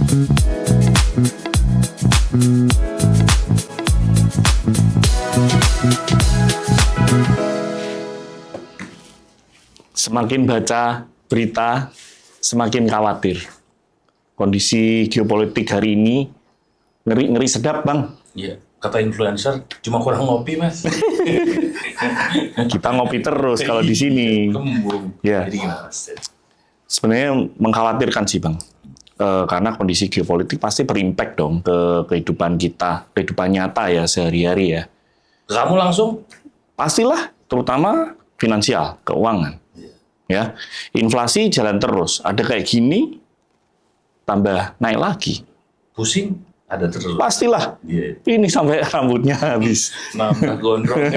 Semakin baca berita, semakin khawatir. Kondisi geopolitik hari ini ngeri sedap, Bang. Iya, kata influencer, cuma kurang ngopi, Mas. Kita ngopi terus kalau di sini. Kembung. Ya. Jadi gimana, Mas? Sebenarnya mengkhawatirkan sih, Bang. Karena kondisi geopolitik pasti berimpact dong ke kehidupan kita, kehidupan nyata ya sehari-hari ya. Kamu langsung? Pastilah, terutama finansial, keuangan. Ya, inflasi jalan terus. Ada kayak gini, tambah naik lagi. Pusing? Ada terus. Pastilah. Iya. Ini sampai rambutnya habis. Nambah gondrong.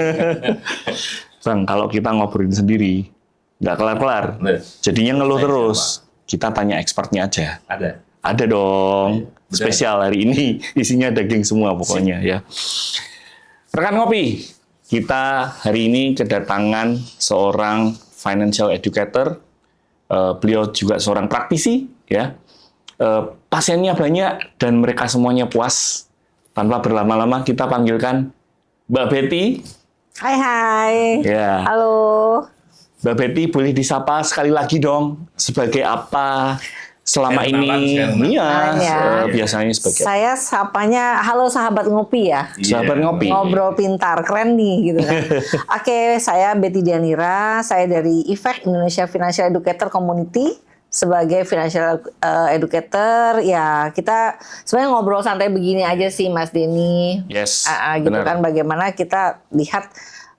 Bang, kalau kita ngobrolin sendiri, nggak kelar-kelar. Nah, Jadinya ngeluh saya terus. Kita tanya expertnya aja. ada. Ada dong. Iya, Spesial hari ini. Isinya daging semua pokoknya ya. Rekan ngopi, kita hari ini kedatangan seorang financial educator. Beliau juga seorang praktisi ya. Pasiennya banyak dan mereka semuanya puas. Tanpa berlama-lama kita panggilkan Mbak Betty. Hai. Ya. Halo. Mbak Betty boleh disapa sekali lagi dong sebagai apa selama ini? Iya, biasanya sebagai Saya sapanya halo sahabat ngopi ya. sahabat ngopi. Ngobrol pintar, keren nih gitu kan. Oke, saya Betty Dianira, saya dari IFEC Indonesia Financial Educator Community. Sebagai financial educator, ya kita sebenarnya ngobrol santai begini aja sih Mas Denny. Yes, gitu benar. kan, bagaimana kita lihat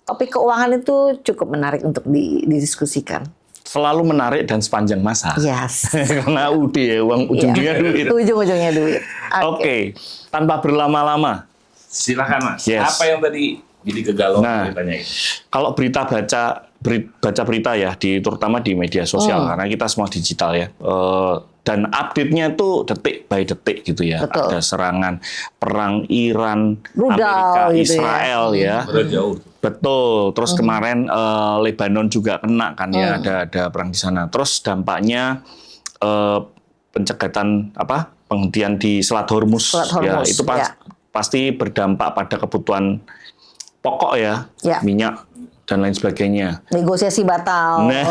topik keuangan itu cukup menarik untuk didiskusikan. Selalu menarik dan sepanjang masa. Yes. Karena ya, uang ujung-ujungnya duit. Ujung-ujungnya duit. Oke, tanpa berlama-lama. Silakan, Mas. Yes. Apa yang tadi jadi kegalauan Nah, ditanya ini? kalau baca berita ya, terutama di media sosial, karena kita semua digital ya, dan update-nya itu detik by detik gitu ya. Betul. Ada serangan perang Iran, Rudal Amerika, gitu Israel ya. Udah jauh. Betul. Terus kemarin Lebanon juga kena kan ya, ada perang di sana. Terus dampaknya pencegatan penghentian di Selat Hormuz, ya itu pasti berdampak pada kebutuhan pokok ya, minyak dan lain sebagainya. Negosiasi batal. Nah,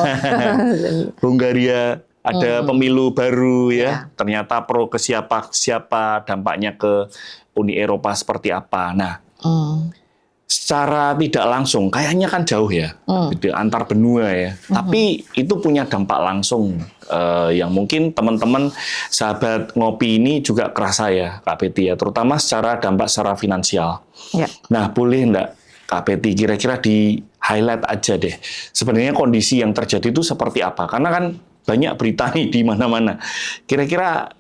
Hungaria ada pemilu baru ya. Ternyata pro ke siapa, dampaknya ke Uni Eropa seperti apa. Nah, secara tidak langsung kayaknya kan jauh ya, gitu, antar benua ya. Tapi itu punya dampak langsung yang mungkin teman-teman sahabat ngopi ini juga kerasa ya, Kak Betty ya, terutama secara dampak secara finansial. Ya. Nah, boleh enggak Kak Betty kira-kira di highlight aja deh. Sebenarnya kondisi yang terjadi itu seperti apa? Karena kan banyak berita nih di mana-mana. Kira-kira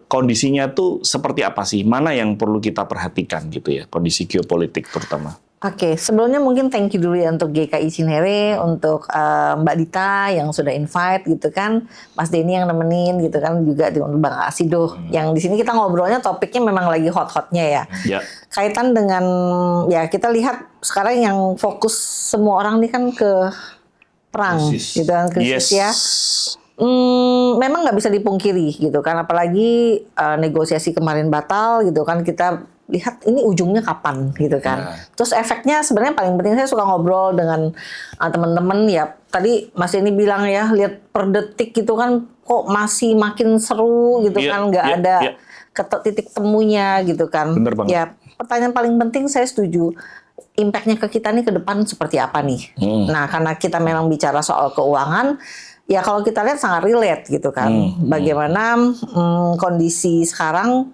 kondisinya tuh seperti apa sih? Mana yang perlu kita perhatikan gitu ya? Kondisi geopolitik terutama. Oke, sebelumnya mungkin thank you dulu ya untuk GKI Cinere, untuk Mbak Dita yang sudah invite gitu kan, Mas Denny yang nemenin gitu kan, juga untuk Bang Asido. Yang di sini kita ngobrolnya topiknya memang lagi hot-hotnya ya. Ya. Kaitan dengan ya kita lihat sekarang yang fokus semua orang nih kan ke perang gitu kan, krisis ya. Memang nggak bisa dipungkiri gitu kan, apalagi negosiasi kemarin batal gitu kan, kita lihat ini ujungnya kapan gitu kan. Terus efeknya sebenarnya paling penting, saya suka ngobrol dengan teman-teman ya. Tadi Mas ini bilang ya, lihat per detik gitu kan, kok masih makin seru gitu kan, nggak ada titik temunya gitu kan. Bener banget. Ya, pertanyaan paling penting saya setuju. Impactnya ke kita nih ke depan seperti apa nih? Nah, karena kita memang bicara soal keuangan, ya kalau kita lihat sangat relate gitu kan. Bagaimana kondisi sekarang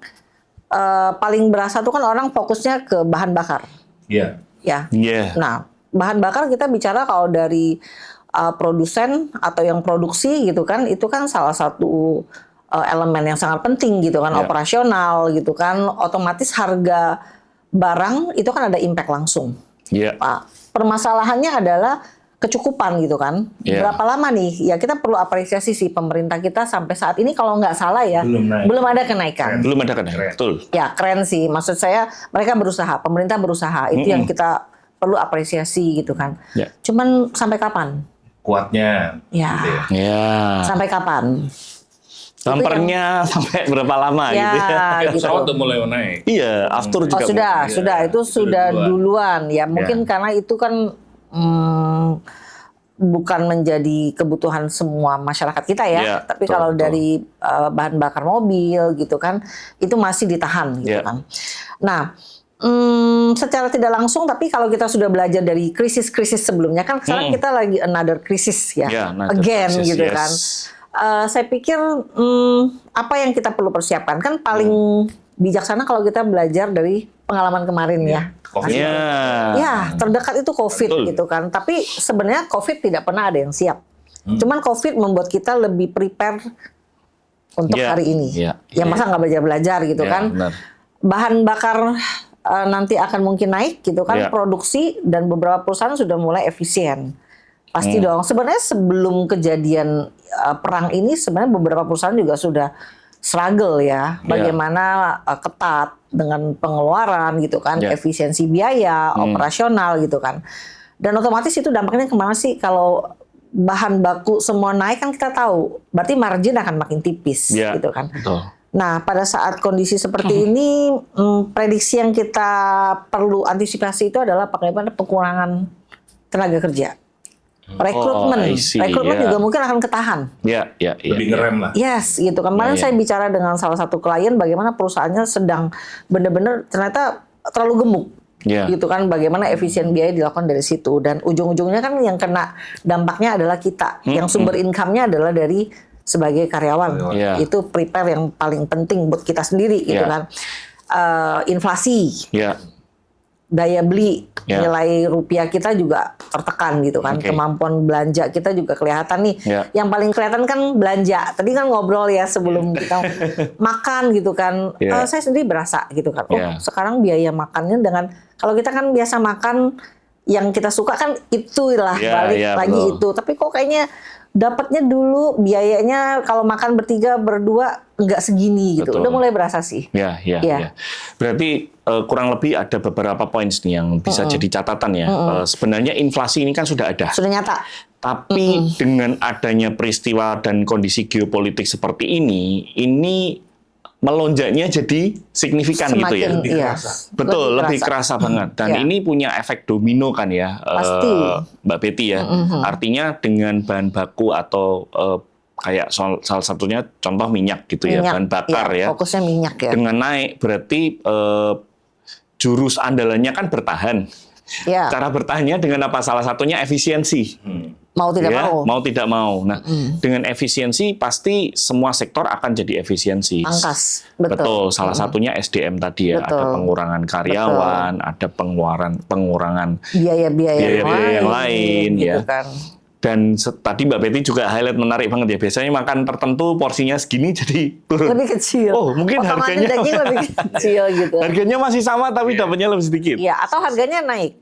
paling berasa tuh kan orang fokusnya ke bahan bakar. Iya. Ya. Yeah. Nah, bahan bakar kita bicara kalau dari produsen atau yang produksi gitu kan, itu kan salah satu elemen yang sangat penting gitu kan, operasional gitu kan, otomatis harga barang itu kan ada impact langsung. Yeah. Pak, permasalahannya adalah kecukupan gitu kan. Berapa lama nih? Ya kita perlu apresiasi sih pemerintah kita sampai saat ini kalau nggak salah ya belum ada kenaikan. Belum ada kenaikan. Betul. Ya keren sih. Maksud saya mereka berusaha, pemerintah berusaha. Itu yang kita perlu apresiasi gitu kan. Cuman sampai kapan? Kuatnya. Ya. Gitu ya. Ya. Sampai kapan? Bumpernya sampai berapa lama ya, gitu ya? gitu. Pesawat udah mulai naik. Iya, after juga. Itu sudah duluan ya. Mungkin karena itu kan bukan menjadi kebutuhan semua masyarakat kita ya, tapi betul, kalau betul. dari bahan bakar mobil gitu kan, itu masih ditahan gitu kan. Nah, secara tidak langsung, tapi kalau kita sudah belajar dari krisis-krisis sebelumnya kan, sekarang kita lagi another krisis ya, again crisis, gitu kan. Saya pikir apa yang kita perlu persiapkan kan paling bijaksana kalau kita belajar dari pengalaman kemarin ya. COVID. Ya, terdekat itu COVID. Betul. Gitu kan. Tapi sebenarnya COVID tidak pernah ada yang siap. Cuman COVID membuat kita lebih prepare untuk hari ini. Ya masa nggak belajar-belajar gitu kan. Benar. Bahan bakar nanti akan mungkin naik gitu kan, produksi, dan beberapa perusahaan sudah mulai efisien. Pasti dong. Sebenarnya sebelum kejadian perang ini sebenarnya beberapa perusahaan juga sudah struggle ya, bagaimana ketat dengan pengeluaran gitu kan, efisiensi biaya, operasional gitu kan. Dan otomatis itu dampaknya kemana sih? Kalau bahan baku semua naik kan kita tahu, berarti margin akan makin tipis gitu kan. Betul. Nah, pada saat kondisi seperti ini, prediksi yang kita perlu antisipasi itu adalah bagaimana pengurangan tenaga kerja. Rekrutmen juga mungkin akan ketahan. Lebih ngerem lah. Yes, gitu. Kemarin saya bicara dengan salah satu klien bagaimana perusahaannya sedang benar-benar ternyata terlalu gemuk. Gitu kan, bagaimana efisien biaya dilakukan dari situ, dan ujung-ujungnya kan yang kena dampaknya adalah kita. Yang sumber income-nya adalah dari sebagai karyawan. Itu prepare yang paling penting buat kita sendiri gitu kan. Inflasi. Daya beli, nilai rupiah kita juga tertekan gitu kan. Kemampuan belanja kita juga kelihatan nih. Yang paling kelihatan kan belanja. Tadi kan ngobrol ya sebelum kita makan gitu kan. Saya sendiri berasa gitu kan. Sekarang biaya makannya dengan, kalau kita kan biasa makan yang kita suka kan itulah, balik lagi itu. Tapi kok kayaknya dapatnya dulu biayanya kalau makan bertiga berdua nggak segini gitu. Udah mulai berasa sih. Berarti kurang lebih ada beberapa poin nih yang bisa jadi catatan ya. Sebenarnya inflasi ini kan sudah ada. Sudah nyata. Tapi dengan adanya peristiwa dan kondisi geopolitik seperti ini melonjaknya jadi signifikan gitu ya. Lebih kerasa. Betul, lebih kerasa banget. Dan ini punya efek domino kan ya, Mbak Betty ya. Artinya dengan bahan baku atau kayak salah satunya contoh minyak gitu ya, bahan bakar ya. Fokusnya minyak ya. Dengan naik berarti jurus andalannya kan bertahan. Cara bertahannya dengan apa? Salah satunya efisiensi. Mau tidak mau. Mau tidak mau. Nah, dengan efisiensi pasti semua sektor akan jadi efisiensi. Pangkas. Betul. Salah satunya SDM tadi ya. Ada pengurangan karyawan, ada pengurangan biaya-biaya yang lain gitu ya. Kan. Dan tadi Mbak Betty juga highlight menarik banget ya. Biasanya makan tertentu porsinya segini jadi turun. Lebih kecil. Oh, mungkin harganya daging lebih kecil gitu. Harganya masih sama tapi dapatnya lebih sedikit. Iya, atau harganya naik.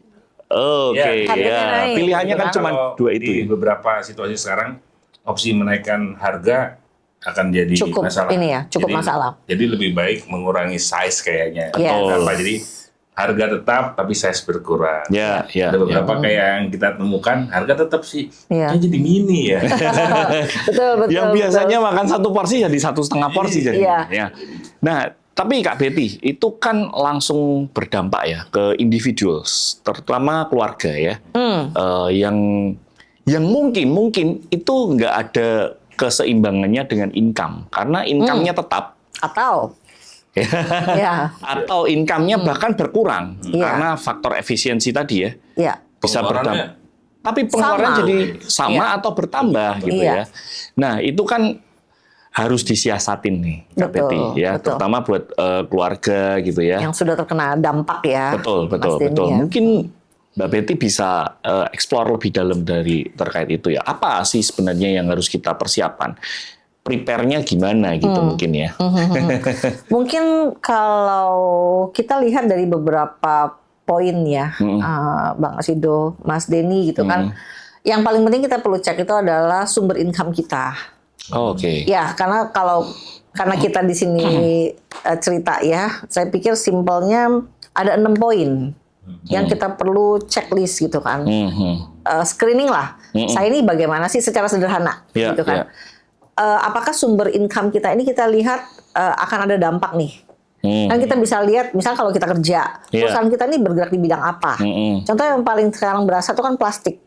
Pilihannya kan cuma dua itu. Di beberapa situasi sekarang opsi menaikkan harga akan jadi masalah. Cukup masalah. Jadi lebih baik mengurangi size kayaknya. Jadi harga tetap tapi size berkurang. Ada beberapa kayak yang kita temukan harga tetap sih, jadi mini ya. betul. Yang biasanya makan satu porsi jadi 1,5 porsi jadi. Nah, tapi Kak Betty, itu kan langsung berdampak ya ke individual, terutama keluarga ya, yang mungkin itu nggak ada keseimbangannya dengan income, karena income-nya tetap. Atau income-nya bahkan berkurang karena faktor efisiensi tadi ya. Bisa berdampak. Tapi pengeluaran jadi sama atau bertambah gitu ya. Nah, itu kan harus disiasatin nih, Kak Betty ya, terutama buat keluarga gitu ya. Yang sudah terkena dampak ya. Betul. Mungkin Mbak Betty bisa explore lebih dalam terkait itu ya. Apa sih sebenarnya yang harus kita persiapkan? Prepare-nya gimana gitu mungkin ya. Mungkin kalau kita lihat dari beberapa poin ya, Bang Asido, Mas Denny gitu kan. Yang paling penting kita perlu cek itu adalah sumber income kita. Ya, karena kita di sini cerita ya, saya pikir simpelnya ada 6 poin yang kita perlu checklist gitu kan. Screening lah. Saya ini bagaimana sih secara sederhana gitu kan. apakah sumber income kita ini kita lihat akan ada dampak nih. Kan kita bisa lihat, misalnya kalau kita kerja, perusahaan kita ini bergerak di bidang apa. Contoh yang paling sekarang berasa itu kan plastik.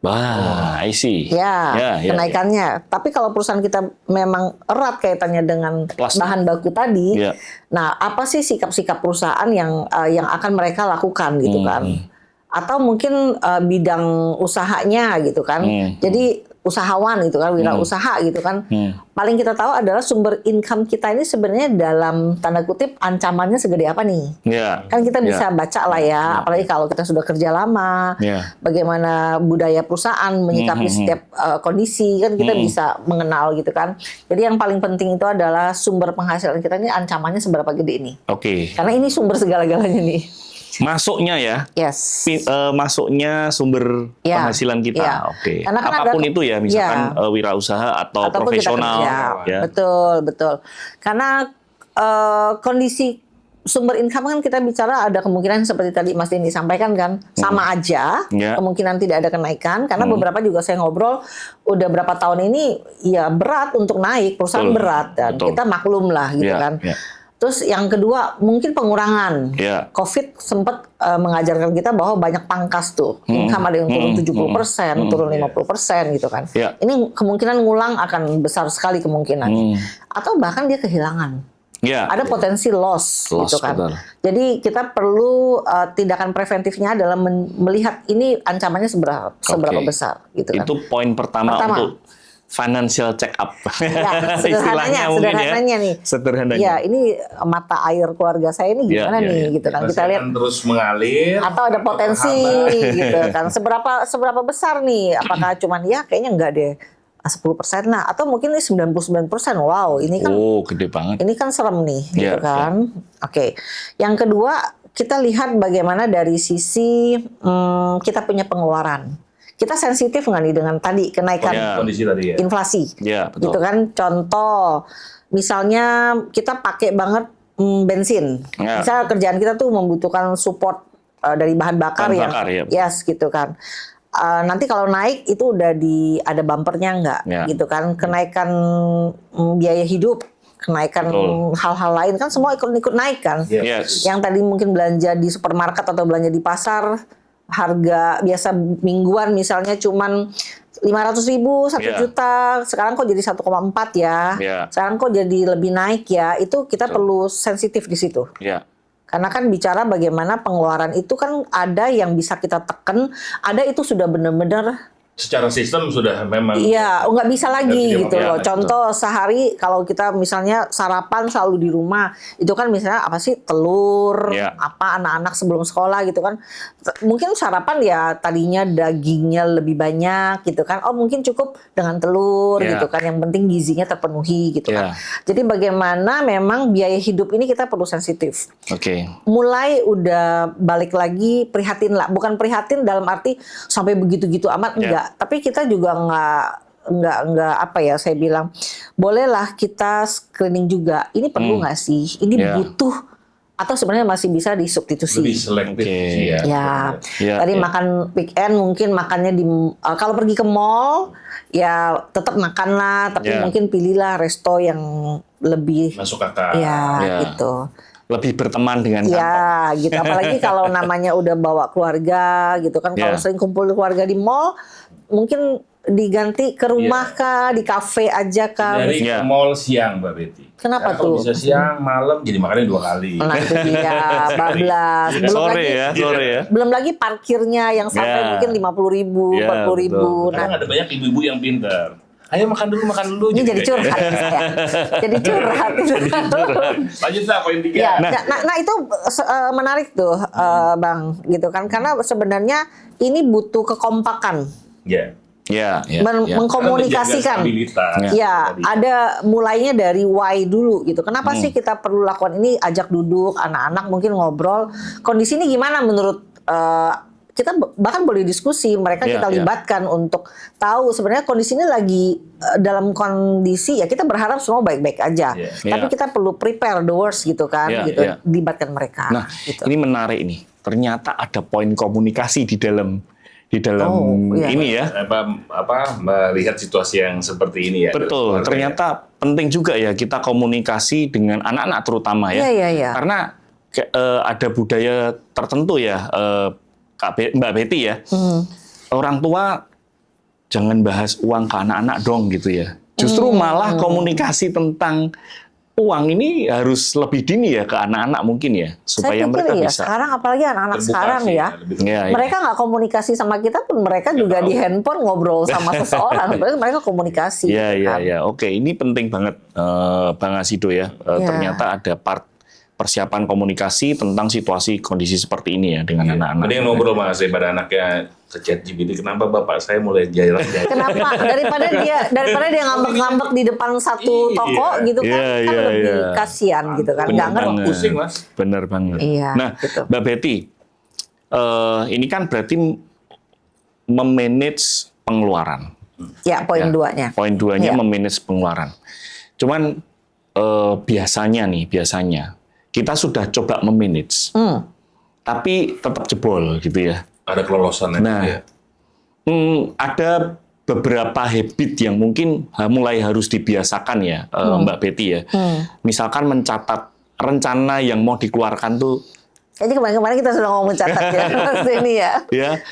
Wah, I see. Kenaikannya. Tapi kalau perusahaan kita memang erat kaitannya dengan bahan baku tadi, nah apa sih sikap-sikap perusahaan yang akan mereka lakukan gitu kan? Atau mungkin bidang usahanya gitu kan? Jadi usahawan gitu kan, wirausaha gitu kan. Paling kita tahu adalah sumber income kita ini sebenarnya dalam tanda kutip ancamannya segede apa nih. Kan kita bisa baca lah ya, apalagi kalau kita sudah kerja lama, bagaimana budaya perusahaan menyikapi setiap kondisi, kan kita bisa mengenal gitu kan. Jadi yang paling penting itu adalah sumber penghasilan kita ini ancamannya seberapa gede ini. Karena ini sumber segala-galanya nih. Masuknya ya, masuknya sumber penghasilan kita. Karena kan apapun itu ya, misalkan wirausaha atau profesional. Betul. Karena kondisi sumber income kan kita bicara ada kemungkinan seperti tadi Mas Denny sampaikan kan, sama aja, kemungkinan tidak ada kenaikan. Karena beberapa juga saya ngobrol, udah berapa tahun ini ya berat untuk naik, perusahaan berat dan kita maklum lah gitu kan. Terus yang kedua mungkin pengurangan. COVID sempat mengajarkan kita bahwa banyak pangkas tuh. Income ada yang turun 70%, turun 50% gitu kan. Ini kemungkinan ngulang akan besar sekali kemungkinan. Atau bahkan dia kehilangan. Ada potensi loss gitu kan. Betul. Jadi kita perlu tindakan preventifnya adalah melihat ini ancamannya seberapa besar gitu kan. Itu poin pertama. Untuk financial check up. Sederhananya nih. Ya, ini mata air keluarga saya ini gimana nih gitu kan. Kita lihat terus mengalir atau ada potensi gitu kan. Seberapa besar nih? Apakah cuman kayaknya enggak deh. 10% lah atau mungkin ini 99%. Wow, ini kan gede banget. Ini kan serem nih gitu kan. Yang kedua, kita lihat bagaimana dari sisi kita punya pengeluaran. Kita sensitif nggak nih dengan tadi kenaikan kondisi tadi inflasi, betul. Gitu kan? Contoh, misalnya kita pakai banget bensin, misalnya kerjaan kita tuh membutuhkan support dari bahan bakar gitu kan. Nanti kalau naik itu udah ada bumpernya nggak, gitu kan? Kenaikan biaya hidup, kenaikan hal-hal lain kan semua ikut naik kan. Yang tadi mungkin belanja di supermarket atau belanja di pasar harga biasa mingguan misalnya cuman 500.000, 1 juta, sekarang kok jadi 1,4 ya. Sekarang kok jadi lebih naik ya. Itu kita perlu sensitif di situ. Karena kan bicara bagaimana pengeluaran itu kan ada yang bisa kita tekan, ada itu sudah benar-benar secara sistem sudah memang nggak bisa lagi gitu loh. Contoh sehari kalau kita misalnya sarapan selalu di rumah itu kan misalnya apa sih telur apa anak-anak sebelum sekolah gitu kan mungkin sarapan tadinya dagingnya lebih banyak gitu kan mungkin cukup dengan telur gitu kan yang penting gizinya terpenuhi gitu kan. Jadi bagaimana memang biaya hidup ini kita perlu sensitif. Mulai udah balik lagi prihatin lah, bukan prihatin dalam arti sampai begitu-gitu amat enggak. Tapi kita juga nggak apa ya saya bilang bolehlah kita screening juga ini perlu nggak sih ini butuh atau sebenarnya masih bisa disubstitusi lebih selektif tadi makan weekend mungkin makannya di kalau pergi ke mall tetap makan lah tapi mungkin pilihlah resto yang lebih masuk akal gitu. Lebih berteman dengan kantong. Gitu. Apalagi kalau namanya udah bawa keluarga gitu kan. Kalau sering kumpul keluarga di mall, mungkin diganti ke rumah kah, di kafe aja kah. Dari ke mall siang, Mbak Betty. Kenapa tuh? Bisa siang, malam, jadi makannya 2 kali. Nah itu dia, bablas. Sore ya. Belum lagi parkirnya yang sampai mungkin 50.000, 40.000. Nah, ada banyak ibu-ibu yang pintar. Ayo makan dulu. Ini jadi curhat saya. Jadi curhat. Lanjut lah poin 3. Nah itu menarik tuh Bang gitu kan karena sebenarnya ini butuh kekompakan. Mengkomunikasikan. Ada mulainya dari why dulu gitu. Kenapa sih kita perlu lakukan ini? Ajak duduk anak-anak mungkin ngobrol. Kondisi ini gimana menurut kita bahkan boleh diskusi, mereka kita libatkan untuk tahu sebenarnya kondisi ini lagi dalam kondisi kita berharap semua baik-baik aja. Tapi kita perlu prepare the worst gitu kan, libatkan mereka. Nah, gitu. Ini menarik nih. Ternyata ada poin komunikasi di di dalam ini ya. Melihat situasi yang seperti ini ya. Betul. Ternyata penting juga ya kita komunikasi dengan anak-anak terutama ya. Karena ada budaya tertentu ya, Mbak Betty ya. Orang tua jangan bahas uang ke anak-anak dong gitu ya. Justru malah komunikasi tentang uang ini harus lebih dini ya ke anak-anak mungkin ya, supaya mereka bisa. Sekarang apalagi anak-anak sekarang ya, mereka nggak komunikasi sama kita pun mereka juga di handphone ngobrol sama seseorang, mereka komunikasi. Iya. Oke, ini penting banget Bang Asido ya. Ternyata ada part persiapan komunikasi tentang situasi kondisi seperti ini ya dengan anak-anak. Ada yang ngobrol Mas pada anaknya ke ChatGPT, kenapa bapak saya mulai jahil? Kenapa? Daripada dia ngambek-ngambek di depan satu toko gitu kan, lebih kasihan gitu kan. Nggak ngerti. Pusing Mas. Bener banget. Nah, gitu. Mbak Betty, ini kan berarti memanage pengeluaran. Ya, poin 2-nya. Poin 2-nya memanage pengeluaran. Cuman biasanya kita sudah coba memanage, tapi tetap jebol gitu ya. Ada kelolosan ya. Ada beberapa habit yang mungkin mulai harus dibiasakan ya, Mbak Betty ya. Misalkan mencatat rencana yang mau dikeluarkan tuh. Jadi kemarin kita sudah ngomong mencatat ya, ini ya.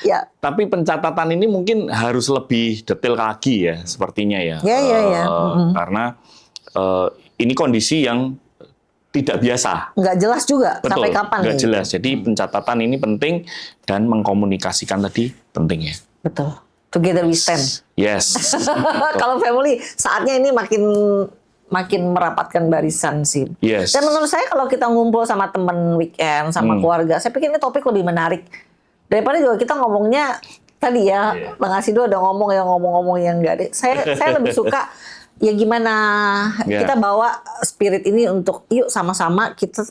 Ya. Tapi pencatatan ini mungkin harus lebih detail lagi ya, sepertinya ya. Karena ini kondisi yang tidak biasa. Nggak jelas juga. Betul, sampai kapan. Nggak jelas. Jadi pencatatan ini penting dan mengkomunikasikan tadi penting ya. Betul. Together we stand. Yes. Kalau family saatnya ini makin merapatkan barisan sih. Yes. Dan menurut saya kalau kita ngumpul sama teman weekend, sama keluarga, saya pikir ini topik lebih menarik daripada juga kita ngomongnya tadi ya. Bang Asido udah ngomong yang nggak ada. Saya lebih suka. Ya gimana kita bawa spirit ini untuk yuk sama-sama kita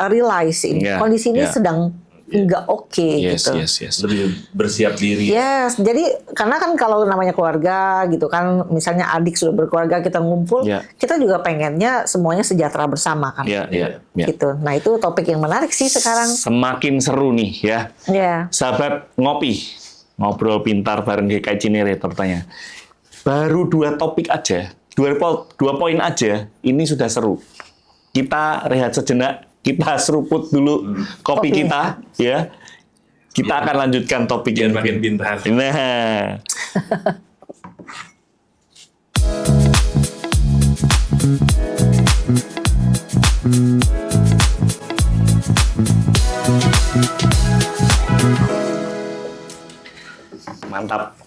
realize ini kondisi ini sedang nggak oke gitu. Lebih bersiap diri. Jadi karena kan kalau namanya keluarga gitu kan, misalnya adik sudah berkeluarga kita ngumpul, kita juga pengennya semuanya sejahtera bersama kan. Gitu. Nah itu topik yang menarik sih sekarang. Semakin seru nih ya. Sahabat ngobrol pintar bareng GKI Cinere tertanya. Baru 2 topik aja. 2 poin aja, ini sudah seru. Kita rehat sejenak, kita seruput dulu kopi kita, ya. Kita akan lanjutkan topik yang makin pintar. Nah. Mantap.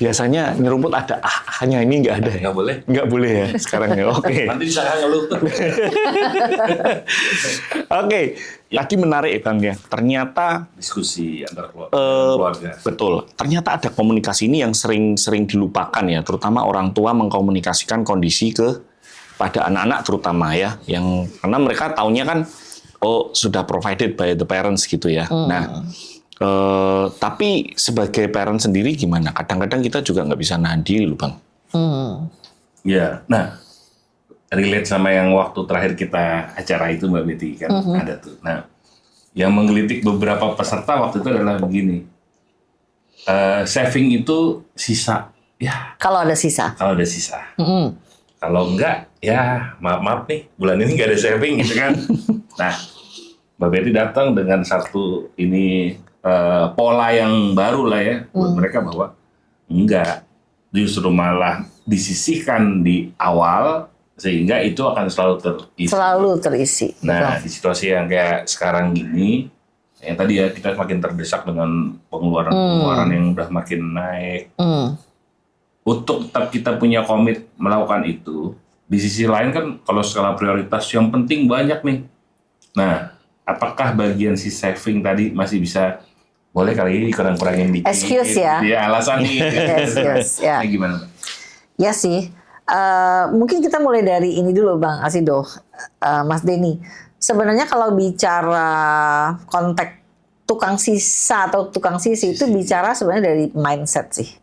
Biasanya nyeruput ada hanya ini nggak ada. Nggak boleh. Nggak boleh ya sekarang ya. Oke. Nanti disangka ngeluh. Oke. Tadi menarik Bang ya. Ternyata diskusi antar keluarga. Betul. Ternyata ada komunikasi ini yang sering dilupakan ya. Terutama orang tua mengkomunikasikan kondisi pada anak-anak terutama ya. Yang karena mereka taunya kan sudah provided by the parents gitu ya. Nah. Tapi sebagai parent sendiri gimana? Kadang-kadang kita juga nggak bisa nahan diri loh Bang. Ya, nah relate sama yang waktu terakhir kita acara itu Mbak Betty kan ada tuh. Nah, yang menggelitik beberapa peserta waktu itu adalah begini. Saving itu sisa, ya. Kalau ada sisa. Kalau ada sisa. Kalau enggak, ya maaf nih, bulan ini nggak ada saving gitu kan. Nah, Mbak Betty datang dengan satu ini. Pola yang baru lah ya buat mereka bahwa enggak, justru malah disisihkan di awal sehingga itu akan selalu terisi. Nah, di situasi yang kayak sekarang gini, yang tadi ya kita makin terdesak dengan pengeluaran yang udah makin naik. Untuk tetap kita punya komit melakukan itu, di sisi lain kan kalau skala prioritas yang penting banyak nih. Nah, apakah bagian si saving tadi masih bisa boleh kali ini kurang-kurangin dikit? Excuse ya? Ya alasan nih. Excuse ya. Gimana? Ya sih. Mungkin kita mulai dari ini dulu Bang Asido, Mas Denny. Sebenarnya kalau bicara konteks tukang sisa atau tukang sisi itu bicara sebenarnya dari mindset sih.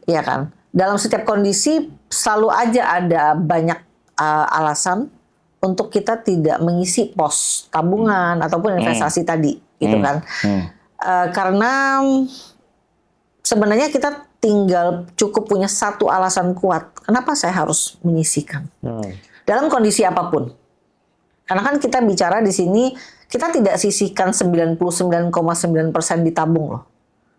Iya kan? Dalam setiap kondisi selalu aja ada banyak alasan untuk kita tidak mengisi pos tabungan ataupun investasi tadi, gitu kan? Karena sebenarnya kita tinggal cukup punya satu alasan kuat. Kenapa saya harus menyisihkan? Dalam kondisi apapun. Karena kan kita bicara di sini, kita tidak sisihkan 99,9% ditabung loh.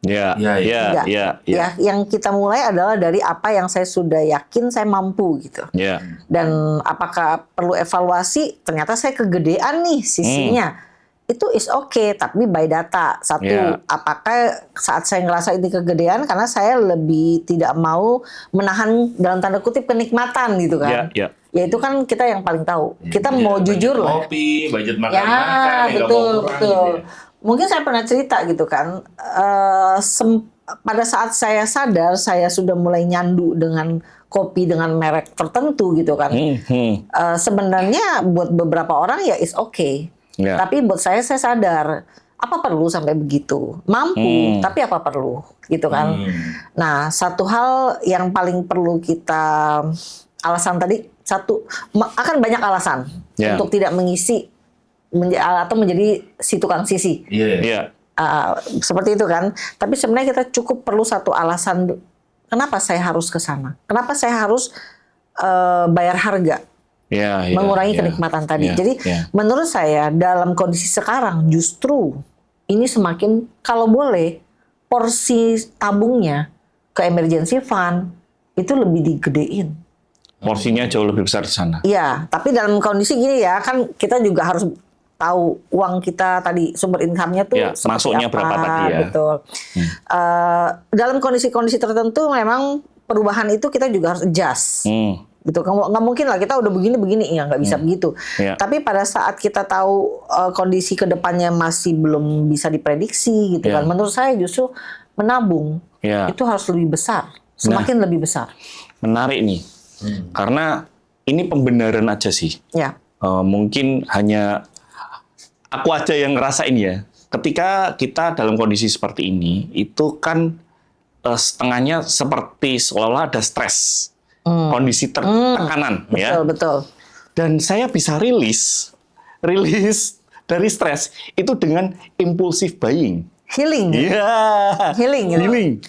Ya, Enggak. Ya, yang kita mulai adalah dari apa yang saya sudah yakin saya mampu gitu. ya. Dan apakah perlu evaluasi? Ternyata saya kegedean nih sisinya. Itu is okay, tapi by data. Satu, apakah saat saya ngerasa ini kegedean karena saya lebih tidak mau menahan dalam tanda kutip kenikmatan gitu kan. Ya. Ya itu kan kita yang paling tahu. Kita mau jujur loh. Kopi, budget makan Ya, betul. gitu ya. Mungkin saya pernah cerita gitu kan. Pada saat saya sadar saya sudah mulai nyandu dengan kopi dengan merek tertentu gitu kan. Sebenarnya buat beberapa orang ya is okay. Ya. Tapi buat saya sadar apa perlu sampai begitu? Mampu, tapi apa perlu gitu kan. Nah, satu hal yang paling perlu kita alasan tadi satu akan banyak alasan untuk tidak mengisi atau menjadi si tukang sisi. Iya. Seperti itu kan. Tapi sebenarnya kita cukup perlu satu alasan kenapa saya harus ke sana. Kenapa saya harus bayar harga. Mengurangi kenikmatan tadi. Jadi menurut saya dalam kondisi sekarang justru ini semakin kalau boleh porsi tabungnya ke emergency fund itu lebih digedein. Porsinya jauh lebih besar di sana. Iya, tapi dalam kondisi gini ya kan kita juga harus tahu uang kita tadi sumber income-nya tuh masuknya apa, berapa tadi ya. Betul. Dalam kondisi-kondisi tertentu memang perubahan itu kita juga harus adjust. Gitu, nggak mungkin lah kita udah begini ya nggak bisa begitu. Tapi pada saat kita tahu kondisi kedepannya masih belum bisa diprediksi gitu kan, menurut saya justru menabung itu harus lebih besar, semakin lebih besar. Menarik nih, karena ini pembenaran aja sih. Mungkin hanya aku aja yang ngerasain ya. Ketika kita dalam kondisi seperti ini, itu kan setengahnya seperti seolah-olah ada stres. Kondisi tekanan ya. Betul. Dan saya bisa rilis dari stres itu dengan impulsive buying. Healing. Healing.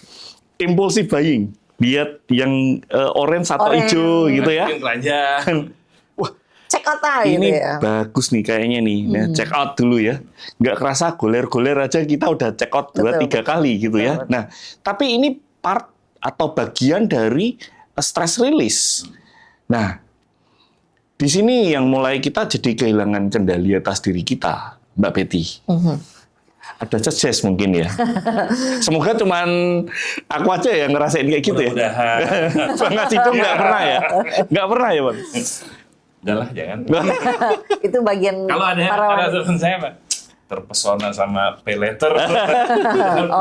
Impulsive buying. Lihat yang orange atau hijau gitu ya. Wah, check out aja ini ya. bagus nih kayaknya nih. Nah, check out dulu ya. Nggak kerasa goler-goler aja kita udah check out 2-3 kali gitu ya. Nah, tapi ini part atau bagian dari stress release. Nah, di sini yang mulai kita jadi kehilangan kendali atas diri kita, Mbak Betty. Ada sukses mungkin ya. Semoga cuman aku aja yang ngerasain kayak gitu ya. Bang Acido nggak pernah ya? Nggak pernah ya, Bang? Udah lah, jangan. Itu bagian kalau ada teman saya, Pak, terpesona sama pay letter.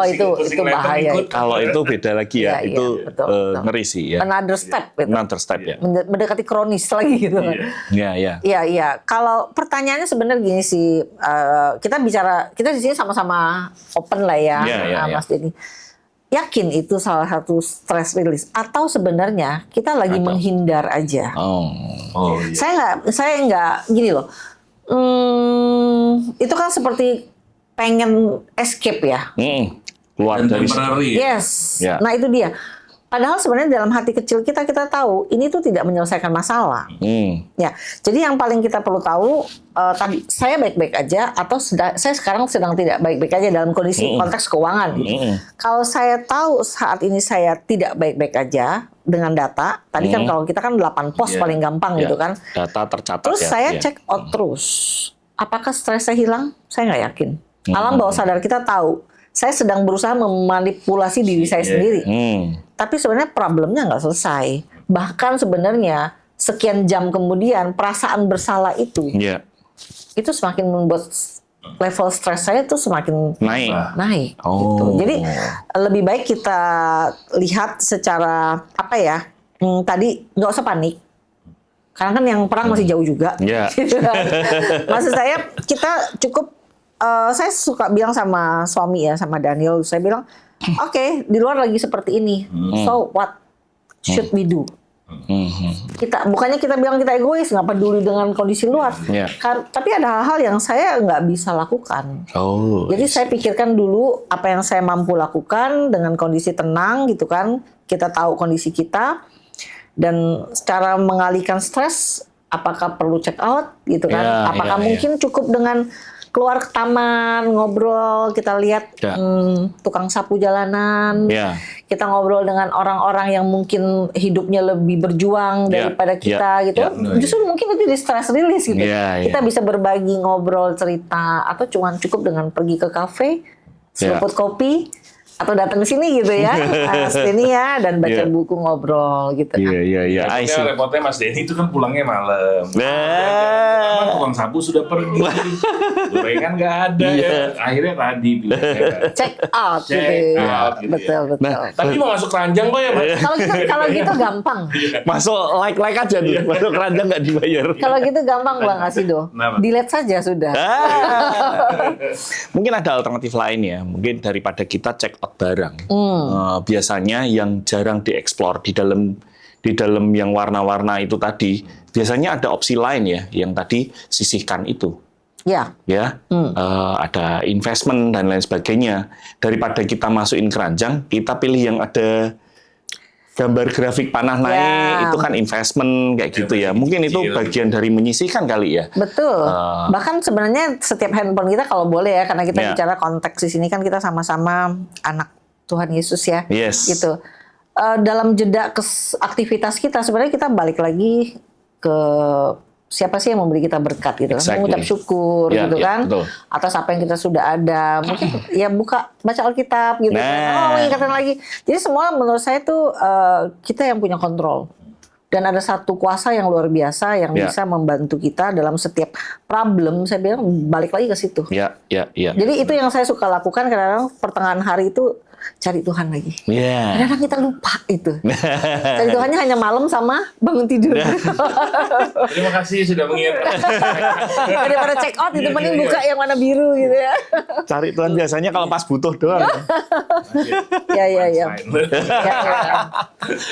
itu bahaya. Kalau itu beda lagi ya. Itu betul. Ngeri sih ya. Another step. Another step ya. Mendekati kronis lagi gitu. Iya. Kalau pertanyaannya sebenarnya gini sih, kita di sini sama-sama open lah ya, Mas Denny. Yakin itu salah satu stress release atau sebenarnya kita lagi menghindar aja? Saya nggak gini loh. Itu kan seperti pengen escape ya. Keluar dari Yes. Nah itu dia. Padahal sebenarnya dalam hati kecil kita tahu ini tuh tidak menyelesaikan masalah. Ya. Jadi yang paling kita perlu tahu tadi saya baik-baik aja atau saya sekarang sedang tidak baik-baik aja dalam kondisi konteks keuangan. Kalau saya tahu saat ini saya tidak baik-baik aja dengan data, tadi kan kalau kita kan 8 pos paling gampang gitu kan. Data tercatat. Terus saya check out terus. Apakah stres saya hilang? Saya nggak yakin. Alam bawah sadar kita tahu. Saya sedang berusaha memanipulasi diri saya sendiri. Tapi sebenarnya problemnya nggak selesai. Bahkan sebenarnya sekian jam kemudian perasaan bersalah itu semakin membuat level stres saya tuh semakin naik. Gitu. Jadi lebih baik kita lihat secara apa ya? Tadi nggak usah panik. Karena kan yang perang masih jauh juga. Gitu kan. Maksud saya kita cukup. Saya suka bilang sama suami ya, sama Daniel, saya bilang, oke, di luar lagi seperti ini, so what should we do? Bukannya kita bilang kita egois, nggak peduli dengan kondisi luar. Yeah. Tapi ada hal-hal yang saya nggak bisa lakukan. Oh. Jadi saya pikirkan dulu apa yang saya mampu lakukan dengan kondisi tenang gitu kan. Kita tahu kondisi kita dan secara mengalihkan stres, apakah perlu check out gitu kan? Yeah, Apakah yeah, mungkin cukup dengan keluar ke taman, ngobrol, kita lihat tukang sapu jalanan, kita ngobrol dengan orang-orang yang mungkin hidupnya lebih berjuang daripada kita gitu. Justru mungkin itu di stress release gitu. Kita bisa berbagi, ngobrol, cerita, atau cukup dengan pergi ke kafe, seruput kopi, atau datang ke sini gitu ya, Mas Denny ya, dan baca buku, ngobrol gitu. Iya. Repotnya Mas Denny itu kan pulangnya malam. Tukang sapu sudah pergi, gorengan nggak ada ya. Akhirnya tadi check out gitu. Betul. Nah, tapi mau masuk keranjang kok ya Mas? Kalau gitu gampang. Masuk like aja nih, masuk keranjang nggak dibayar. Kalau gitu gampang Bang Asido. Delete saja sudah. Mungkin ada alternatif lain ya. Mungkin daripada kita check out barang. Biasanya yang jarang dieksplor di dalam yang warna-warna itu tadi, biasanya ada opsi lain ya, yang tadi sisihkan itu. Ya, ada investment dan lain sebagainya. Daripada kita masukin keranjang, kita pilih yang ada gambar grafik panah naik, itu kan investment kayak gitu ya. Mungkin itu bagian dari menyisihkan kali ya. Betul. Bahkan sebenarnya setiap handphone kita kalau boleh ya, karena kita bicara konteks di sini kan kita sama-sama anak Tuhan Yesus ya. Gitu. Dalam jeda aktivitas kita sebenarnya kita balik lagi ke siapa sih yang memberi kita berkat gitu, mengucap syukur gitu kan, atas apa yang kita sudah ada, mungkin ya baca Alkitab gitu kan, mengingatkan lagi. Jadi semua menurut saya tuh kita yang punya kontrol. Dan ada satu kuasa yang luar biasa yang bisa membantu kita dalam setiap problem. Saya bilang balik lagi ke situ. Jadi itu yang saya suka lakukan kadang-kadang pertengahan hari itu cari Tuhan lagi. Kadang-kadang kita lupa itu. Cari Tuhannya hanya malam sama bangun tidur. Terima kasih sudah mengingatkan. Daripada check out itu mending buka yang warna biru gitu ya. Cari Tuhan biasanya kalau pas butuh doang.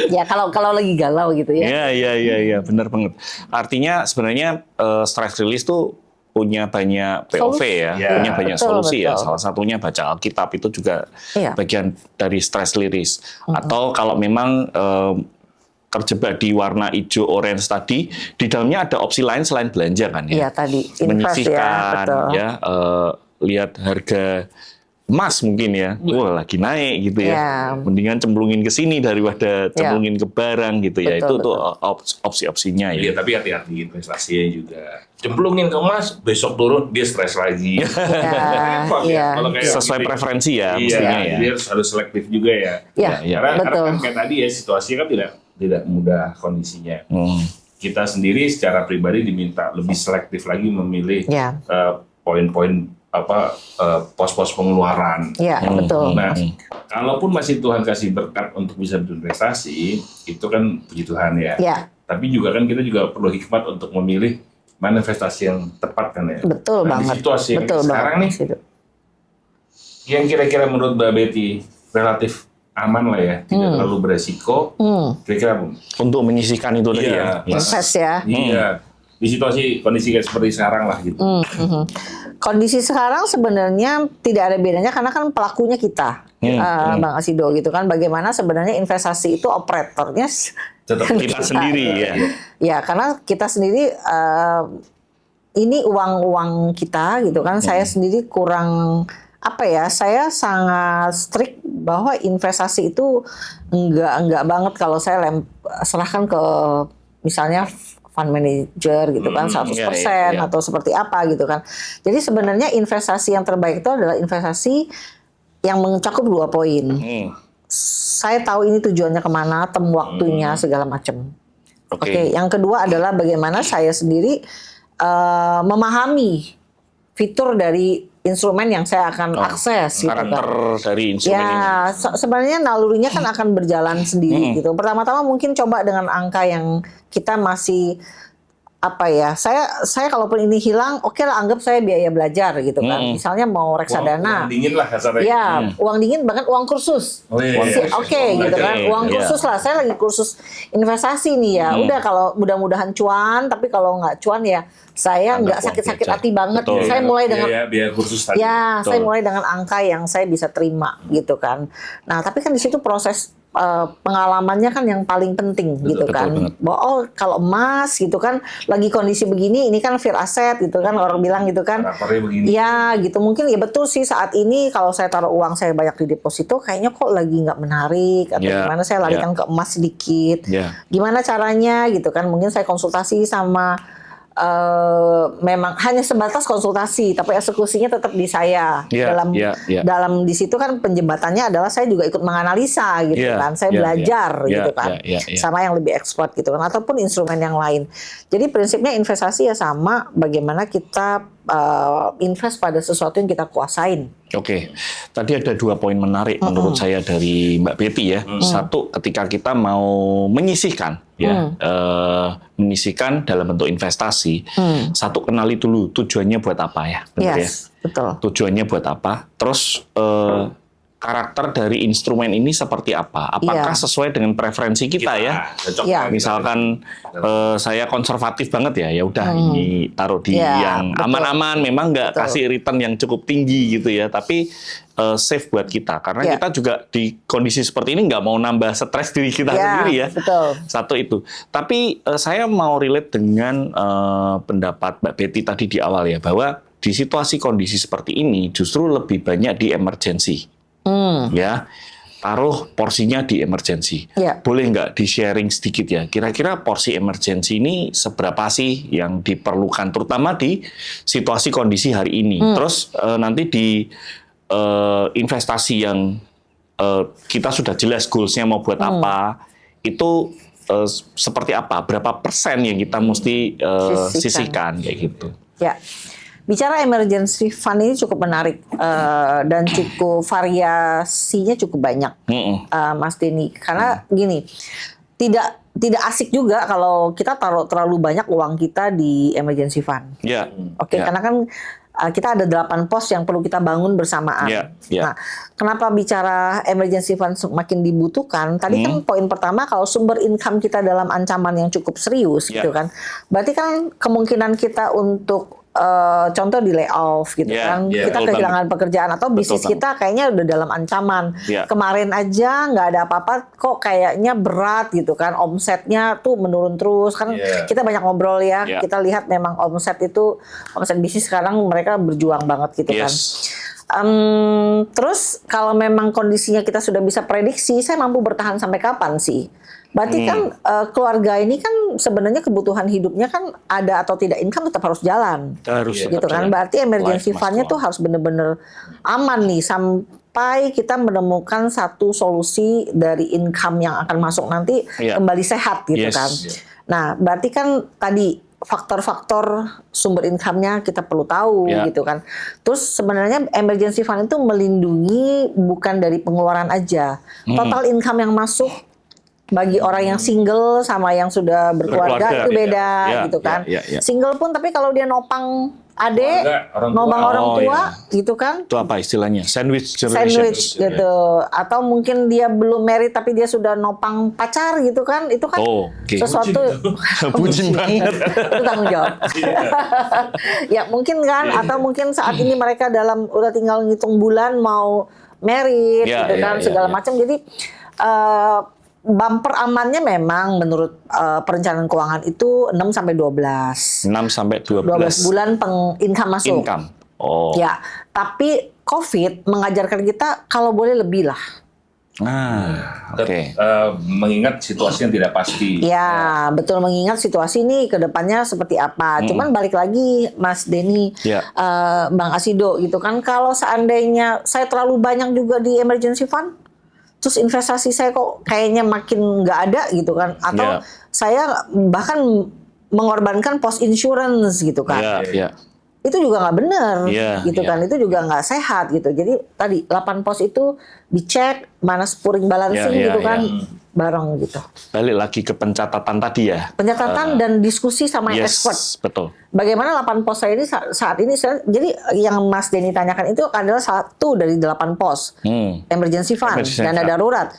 Ya kalau lagi galau gitu ya. Iya, benar banget. Artinya sebenarnya stress release tuh punya banyak POV punya banyak solusi ya. Salah satunya baca Alkitab itu juga bagian dari stress release. Atau kalau memang terjebak di warna hijau orange tadi, di dalamnya ada opsi lain selain belanja kan ya. Iya tadi, menyisihkan lihat harga emas mungkin ya, lagi naik gitu ya. Mendingan cemplungin ke sini daripada cemplungin ke barang gitu ya. Itu tuh opsi-opsinya ya. Iya, tapi hati-hati investasinya juga. Cemplungin ke emas, besok turun dia stres lagi. Sesuai preferensi ya, mestinya ya. Dia harus selektif juga ya. Karena kan kayak tadi ya, situasinya kan tidak mudah kondisinya. Kita sendiri secara pribadi diminta lebih selektif lagi memilih poin-poin pos-pos pengeluaran. Betul. Nah, kalaupun masih Tuhan kasih berkat untuk bisa berinvestasi, itu kan puji Tuhan ya. Tapi juga kan kita juga perlu hikmat untuk memilih mana investasi yang tepat kan ya. Betul banget. Di situasi yang sekarang nih, yang kira-kira menurut Mbak Betty relatif aman lah ya, tidak terlalu beresiko. Kira-kira untuk menyisihkan itu tadi ya. Invest ya. Iya. Di situasi kondisi kayak seperti sekarang lah gitu. Kondisi sekarang sebenarnya tidak ada bedanya karena kan pelakunya kita, Bang Asido gitu kan. Bagaimana sebenarnya investasi itu operatornya tetap kita sendiri ya. Ya karena kita sendiri ini uang kita gitu kan. Saya sendiri kurang saya sangat strict bahwa investasi itu enggak banget kalau saya serahkan ke misalnya fund manager gitu kan 100% atau seperti apa gitu kan. Jadi sebenarnya investasi yang terbaik itu adalah investasi yang mencakup 2 poin. Saya tahu ini tujuannya kemana, temu waktunya segala macam. Oke. Yang kedua adalah bagaimana saya sendiri memahami fitur dari instrumen yang saya akan akses gitu karakter kan. Dari instrumen ini. Sebenarnya nalurinya kan akan berjalan sendiri gitu. Pertama-tama mungkin coba dengan angka yang kita masih apa ya? Saya kalaupun ini hilang, oke lah, anggap saya biaya belajar gitu kan. Misalnya mau reksadana. Uang dingin lah kasarnya. Ya, uang dingin, bahkan uang kursus. Oh, iya. Oke, gitu kan. Uang kursus lah. Saya lagi kursus investasi nih ya. Udah, kalau mudah-mudahan cuan, tapi kalau nggak cuan ya saya nggak sakit-sakit hati banget. Betul. Saya mulai dengan biaya kursus tadi. ya, saya mulai dengan angka yang saya bisa terima gitu kan. Nah, tapi kan di situ proses pengalamannya kan yang paling penting gitu kan. Bahwa oh, kalau emas gitu kan lagi kondisi begini, ini kan fear asset gitu kan, orang bilang gitu kan. Ya gitu, mungkin ya betul sih saat ini kalau saya taruh uang saya banyak di deposito kayaknya kok lagi nggak menarik, atau gimana saya larikan ke emas sedikit. Gimana caranya gitu kan, mungkin saya konsultasi sama memang hanya sebatas konsultasi, tapi eksekusinya tetap di saya. Dalam di situ kan penjembatannya adalah saya juga ikut menganalisa gitu kan, saya belajar gitu kan, sama yang lebih expert gitu kan, ataupun instrumen yang lain. Jadi prinsipnya investasi ya sama, bagaimana kita invest pada sesuatu yang kita kuasain. Oke, tadi ada 2 poin menarik menurut saya dari Mbak Betty ya. Satu, ketika kita mau menyisihkan, menyisihkan dalam bentuk investasi. Satu, kenali dulu tujuannya buat apa ya, benar ya? Betul. Tujuannya buat apa? Terus karakter dari instrumen ini seperti apa? Apakah sesuai dengan preferensi kita ya? Misalkan saya konservatif banget ya udah ini taruh di yang aman-aman, memang nggak kasih return yang cukup tinggi gitu ya, tapi safe buat kita, karena kita juga di kondisi seperti ini nggak mau nambah stres diri kita sendiri ya. Satu itu. Tapi saya mau relate dengan pendapat Mbak Betty tadi di awal ya, bahwa di situasi kondisi seperti ini justru lebih banyak di emergency. Ya, taruh porsinya di emergency. Boleh nggak di sharing sedikit ya? Kira-kira porsi emergency ini seberapa sih yang diperlukan, terutama di situasi kondisi hari ini? Terus nanti di investasi yang kita sudah jelas goalsnya mau buat apa, itu seperti apa? Berapa persen yang kita mesti sisihkan kayak gitu? Ya. Bicara emergency fund ini cukup menarik dan cukup variasinya cukup banyak, Mas Denny. Karena gini, tidak asik juga kalau kita taruh terlalu banyak uang kita di emergency fund. Karena kan kita ada 8 pos yang perlu kita bangun bersamaan. Nah, kenapa bicara emergency fund semakin dibutuhkan? Tadi kan poin pertama, kalau sumber income kita dalam ancaman yang cukup serius gitu kan, berarti kan kemungkinan kita untuk contoh di layoff gitu kan, kita kehilangan pekerjaan atau bisnis kita kayaknya udah dalam ancaman. Kemarin aja nggak ada apa-apa, kok kayaknya berat gitu kan, omsetnya tuh menurun terus kan. Kita banyak ngobrol ya, kita lihat memang omset bisnis sekarang mereka berjuang banget gitu kan. Terus kalau memang kondisinya kita sudah bisa prediksi, saya mampu bertahan sampai kapan sih? Berarti kan keluarga ini kan sebenarnya kebutuhan hidupnya kan ada atau tidak income tetap harus jalan. Gitu kan. Berarti emergency fund-nya tuh harus benar-benar aman nih sampai kita menemukan satu solusi dari income yang akan masuk nanti kembali sehat gitu kan. Nah, berarti kan tadi faktor-faktor sumber income-nya kita perlu tahu gitu kan. Terus sebenarnya emergency fund itu melindungi bukan dari pengeluaran aja. Total income yang masuk bagi orang yang single sama yang sudah berkeluarga itu beda gitu kan. Single pun tapi kalau dia nopang adik, nopang orang tua gitu kan. Itu apa istilahnya? Sandwich generation. Gitu. Atau mungkin dia belum married tapi dia sudah nopang pacar gitu kan. Itu kan sesuatu bucin banget. Itu tanggung jawab. Ya mungkin kan, atau mungkin saat ini mereka udah tinggal ngitung bulan mau married gitu kan, segala macam. Jadi bumper amannya memang menurut perencanaan keuangan itu 6 sampai 12. 6 sampai 12 bulan income masuk. Ya, tapi COVID mengajarkan kita kalau boleh lebih lah. Mengingat situasi yang tidak pasti. Ya, betul, mengingat situasi ini ke depannya seperti apa. Cuman balik lagi Mas Denny, Bang Asido gitu kan, kalau seandainya saya terlalu banyak juga di emergency fund, terus investasi saya kok kayaknya makin nggak ada gitu kan, atau saya bahkan mengorbankan post insurance gitu kan, itu juga nggak benar gitu kan, itu juga nggak sehat gitu. Jadi tadi 8 pos itu dicek, mana spuring balancing gitu kan, bareng gitu. Balik lagi ke pencatatan tadi ya. Pencatatan dan diskusi sama yang expert. Betul. Bagaimana 8 pos saya ini saat ini jadi yang Mas Denny tanyakan itu adalah 1 dari 8 pos. Emergency fund, dana darurat.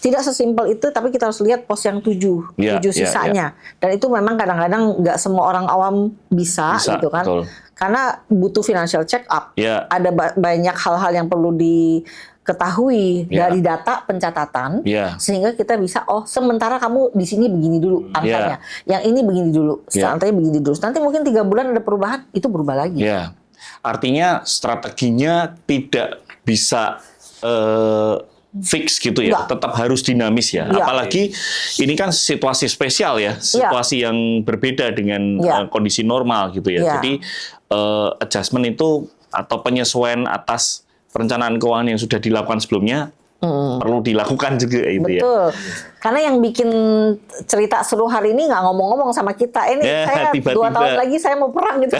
Tidak sesimpel itu, tapi kita harus lihat pos yang 7 sisanya. Dan itu memang kadang-kadang nggak semua orang awam bisa gitu kan. Betul. Karena butuh financial check up. Ada banyak hal-hal yang perlu diketahui dari data pencatatan, sehingga kita bisa sementara kamu di sini begini dulu angkanya, yang ini begini dulu, angkanya begini dulu. Nanti mungkin 3 bulan ada perubahan, itu berubah lagi. Artinya strateginya tidak bisa fix gitu ya, tetap harus dinamis ya. Apalagi ini kan situasi spesial ya, situasi yang berbeda dengan kondisi normal gitu ya. Jadi adjustment itu atau penyesuaian atas perencanaan keuangan yang sudah dilakukan sebelumnya perlu dilakukan juga gitu ya. Betul. Karena yang bikin cerita seru hari ini nggak ngomong-ngomong sama kita. Ini saya tiba-tiba 2 tahun lagi saya mau perang gitu.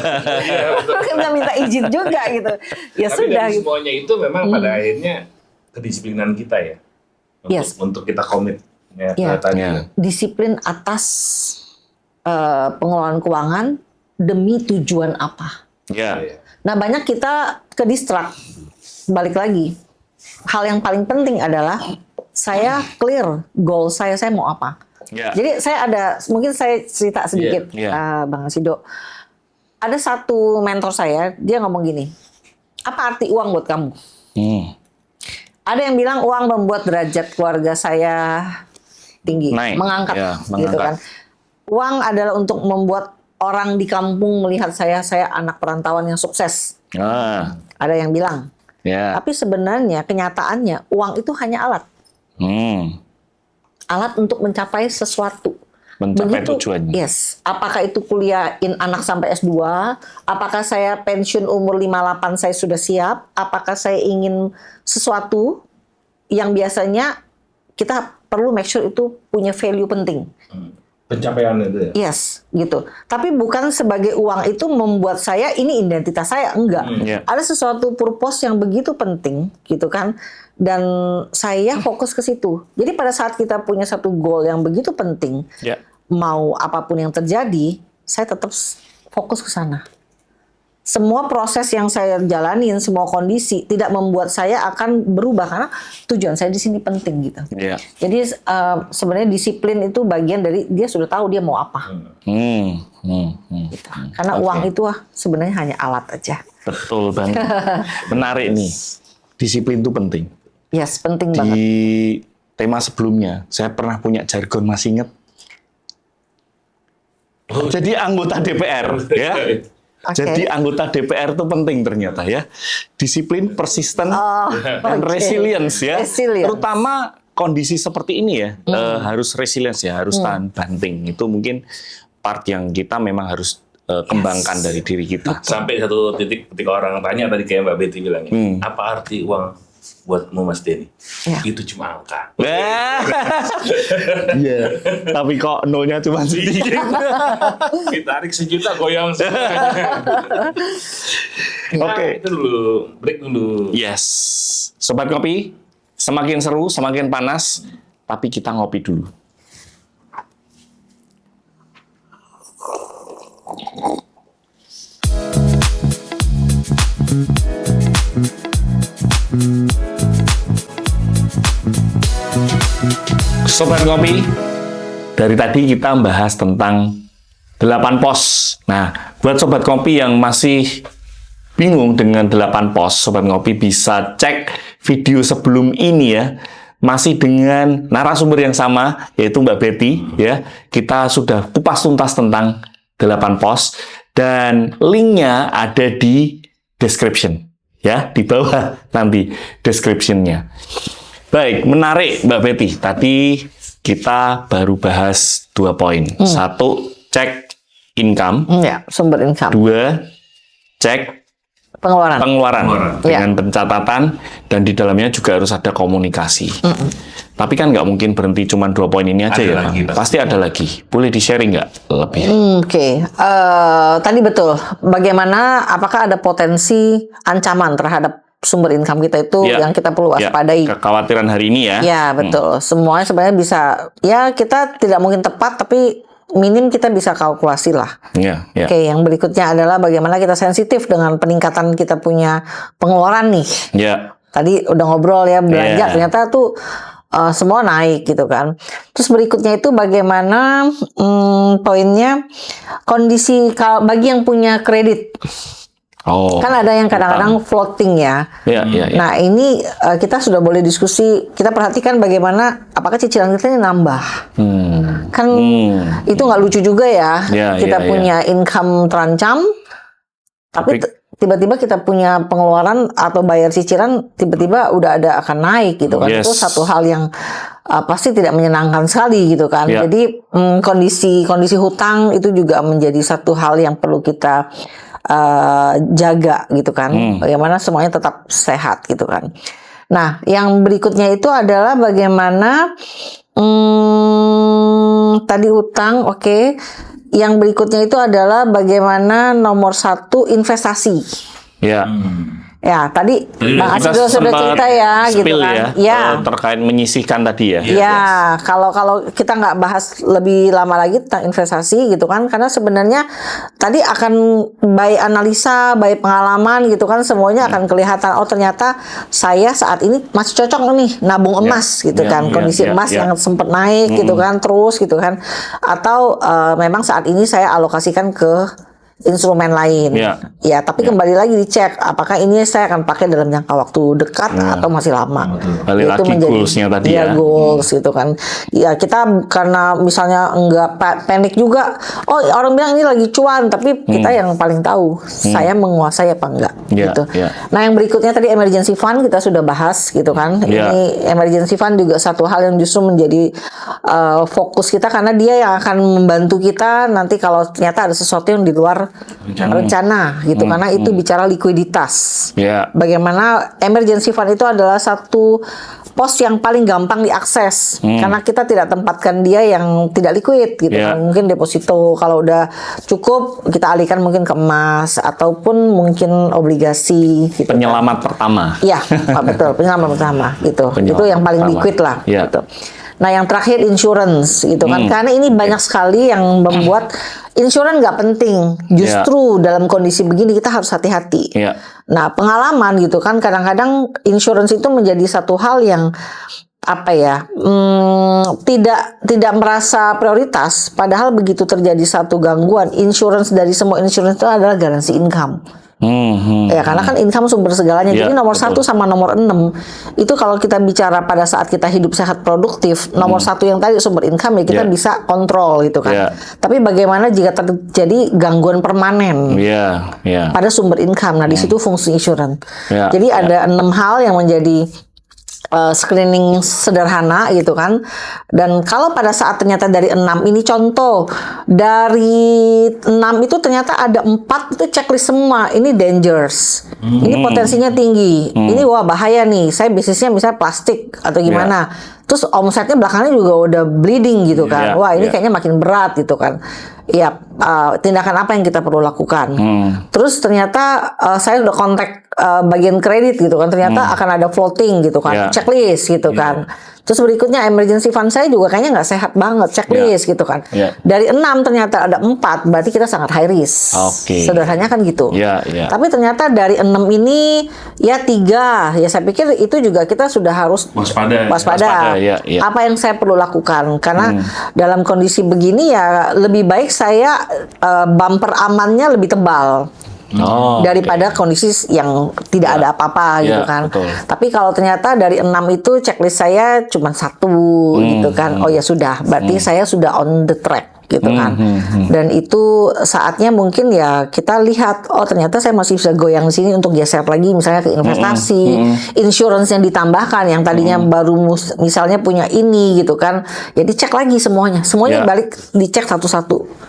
Nggak minta izin juga gitu. Ya tapi sudah. Dari semuanya itu memang pada akhirnya kedisiplinan kita ya. Untuk kita komit. Disiplin atas pengelolaan keuangan demi tujuan apa. Nah banyak kita ke distract. Balik lagi. Hal yang paling penting adalah saya clear goal saya mau apa. Jadi mungkin saya cerita sedikit, Bang Sido. Ada satu mentor saya, dia ngomong gini, apa arti uang buat kamu? Ada yang bilang uang membuat derajat keluarga saya tinggi, mengangkat, gitu kan. Uang adalah untuk membuat orang di kampung melihat saya anak perantauan yang sukses. Ada yang bilang. Tapi sebenarnya kenyataannya uang itu hanya alat. Alat untuk mencapai sesuatu. Mencapai tujuannya. Apakah itu kuliahin anak sampai S2? Apakah saya pensiun umur 58 saya sudah siap? Apakah saya ingin sesuatu yang biasanya kita perlu make sure itu punya value penting. Pencapaian itu ya? Gitu. Tapi bukan sebagai uang itu membuat saya ini identitas saya, enggak. Ada sesuatu purpose yang begitu penting gitu kan. Dan saya fokus ke situ. Jadi pada saat kita punya satu goal yang begitu penting, mau apapun yang terjadi, saya tetap fokus ke sana. Semua proses yang saya jalanin, semua kondisi tidak membuat saya akan berubah karena tujuan saya di sini penting gitu. Jadi sebenarnya disiplin itu bagian dari dia sudah tahu dia mau apa. Gitu. Karena uang itu sebenarnya hanya alat aja. Betul banget. Menarik nih. Disiplin itu penting. Penting banget. Di tema sebelumnya saya pernah punya jargon, masih ingat? Jadi anggota DPR ya. Jadi anggota DPR itu penting ternyata ya. Disiplin, persisten, dan resilience ya. Terutama kondisi seperti ini ya, harus resilience ya, harus tahan banting. Itu mungkin part yang kita memang harus kembangkan dari diri kita. Sampai satu titik ketika orang tanya tadi kayak Mbak Betty bilang, apa arti uang buatmu Mas Denny? Itu cuma angka. Tapi kok nolnya cuma sedikit. Ditarik 1 juta goyang semua. Itu dulu, break dulu. Sobat Ngopi, semakin seru, semakin panas, tapi kita ngopi dulu. Sobat Ngopi, dari tadi kita membahas tentang 8 pos. Nah, buat Sobat Ngopi yang masih bingung dengan 8 pos, Sobat Ngopi bisa cek video sebelum ini ya. Masih dengan narasumber yang sama, yaitu Mbak Betty ya. Kita sudah kupas tuntas tentang 8 pos dan linknya ada di description ya, di bawah nanti description-nya. Baik, menarik Mbak Betty. Tadi kita baru bahas 2 poin. 1, cek income. Sumber income. 2, cek pengeluaran. Dengan pencatatan, dan di dalamnya juga harus ada komunikasi. Tapi kan nggak mungkin berhenti cuma 2 poin ini aja ya, Bang. Pasti ada lagi. Boleh di-sharing nggak lebih? Tadi betul. Bagaimana, apakah ada potensi ancaman terhadap sumber income kita itu Ya. yang kita perlu waspadai. Kekhawatiran hari ini ya. Ya, betul. Semuanya sebenarnya bisa, ya kita tidak mungkin tepat, tapi minim kita bisa kalkulasi lah. Ya, ya. Oke, yang berikutnya adalah bagaimana kita sensitif dengan peningkatan kita punya pengeluaran nih. Ya. Tadi udah ngobrol ya, belanja Yeah. ternyata tuh semua naik gitu kan. Terus berikutnya itu bagaimana poinnya kondisi bagi yang punya kredit. Oh. Kan ada yang kadang-kadang floating ya. Ya, ya, ya. Nah ini kita sudah boleh diskusi, kita perhatikan bagaimana apakah cicilan kita ini nambah. Kan itu nggak lucu juga ya. Ya, Kita ya, punya income terancam, tapi tiba-tiba kita punya pengeluaran atau bayar cicilan tiba-tiba udah ada akan naik gitu kan. Yes. Itu satu hal yang pasti tidak menyenangkan sekali gitu kan. Ya. Jadi kondisi hutang itu juga menjadi satu hal yang perlu kita jaga gitu kan. Bagaimana semuanya tetap sehat gitu kan. Nah, yang berikutnya itu adalah bagaimana tadi hutang, oke. Yang berikutnya itu adalah bagaimana nomor 1 investasi. Ya. Ya, tadi Bang Kita Asidul sudah sempat cerita ya, gitu spill kan. ya, terkait menyisihkan tadi ya. Ya, kalau kita nggak bahas lebih lama lagi tentang investasi gitu kan, karena sebenarnya tadi akan by analisa, by pengalaman gitu kan, semuanya akan kelihatan. Oh ternyata saya saat ini masih cocok nih nabung emas gitu kan, kondisi emas yang sempat naik gitu kan, terus gitu kan, atau memang saat ini saya alokasikan ke instrumen lain. Ya, tapi kembali lagi dicek apakah ini saya akan pakai dalam jangka waktu dekat atau masih lama. Balik Itu lagi menjadi goals-nya tadi ya. goals gitu kan. Ya, kita karena misalnya enggak panik juga. Oh, orang bilang ini lagi cuan, tapi kita yang paling tahu saya menguasai apa enggak gitu. Nah, yang berikutnya tadi emergency fund kita sudah bahas gitu kan. Ini emergency fund juga satu hal yang justru menjadi fokus kita karena dia yang akan membantu kita nanti kalau ternyata ada sesuatu yang di luar rencana gitu karena itu bicara likuiditas. Bagaimana emergency fund itu adalah satu pos yang paling gampang diakses karena kita tidak tempatkan dia yang tidak liquid gitu kan. Mungkin deposito kalau udah cukup kita alihkan mungkin ke emas ataupun mungkin obligasi gitu. Penyelamat pertama. Iya, betul, penyelamat pertama gitu. Itu yang paling liquid lah gitu. Nah, yang terakhir insurance gitu kan. Karena ini banyak sekali yang membuat insurance nggak penting. Justru dalam kondisi begini kita harus hati-hati. Nah, pengalaman gitu kan kadang-kadang insurance itu menjadi satu hal yang apa ya, tidak merasa prioritas. Padahal begitu terjadi satu gangguan, insurance dari semua insurance itu adalah garansi income. Ya karena kan income sumber segalanya. Jadi nomor 1 sama nomor 6 itu kalau kita bicara pada saat kita hidup sehat produktif, nomor 1 yang tadi sumber income ya kita bisa kontrol gitu kan. Tapi bagaimana jika terjadi gangguan permanen pada sumber income? Nah di situ fungsi insurance. Jadi ada 6 hal yang menjadi screening sederhana gitu kan. Dan kalau pada saat ternyata dari 6 ini contoh dari 6 itu ternyata ada 4 itu checklist semua. Ini dangerous. Ini potensinya tinggi. Ini wah bahaya nih. Saya bisnisnya misalnya plastik atau gimana. Terus omsetnya belakangnya juga udah bleeding gitu kan. Wah ini kayaknya makin berat gitu kan. Ya tindakan apa yang kita perlu lakukan. Terus ternyata saya udah kontak bagian kredit gitu kan. Ternyata akan ada floating gitu kan. Checklist gitu kan. Terus berikutnya emergency fund saya juga kayaknya nggak sehat banget. Checklist gitu kan. Dari 6 ternyata ada 4. Berarti kita sangat high risk. Sederhananya kan gitu. Tapi ternyata dari 6 ini ya 3. Ya saya pikir itu juga kita sudah harus waspada. Apa yang saya perlu lakukan. Karena dalam kondisi begini ya lebih baik saya bumper amannya lebih tebal. Daripada kondisi yang tidak ada apa-apa gitu kan. Tapi kalau ternyata dari 6 itu checklist saya cuma 1 gitu kan. Oh ya sudah, berarti saya sudah on the track gitu kan. Dan itu saatnya mungkin ya kita lihat oh ternyata saya masih bisa goyang di sini untuk geser lagi misalnya ke investasi, insurance yang ditambahkan yang tadinya baru misalnya punya ini gitu kan. Ya dicek lagi semuanya. Semuanya balik dicek satu-satu.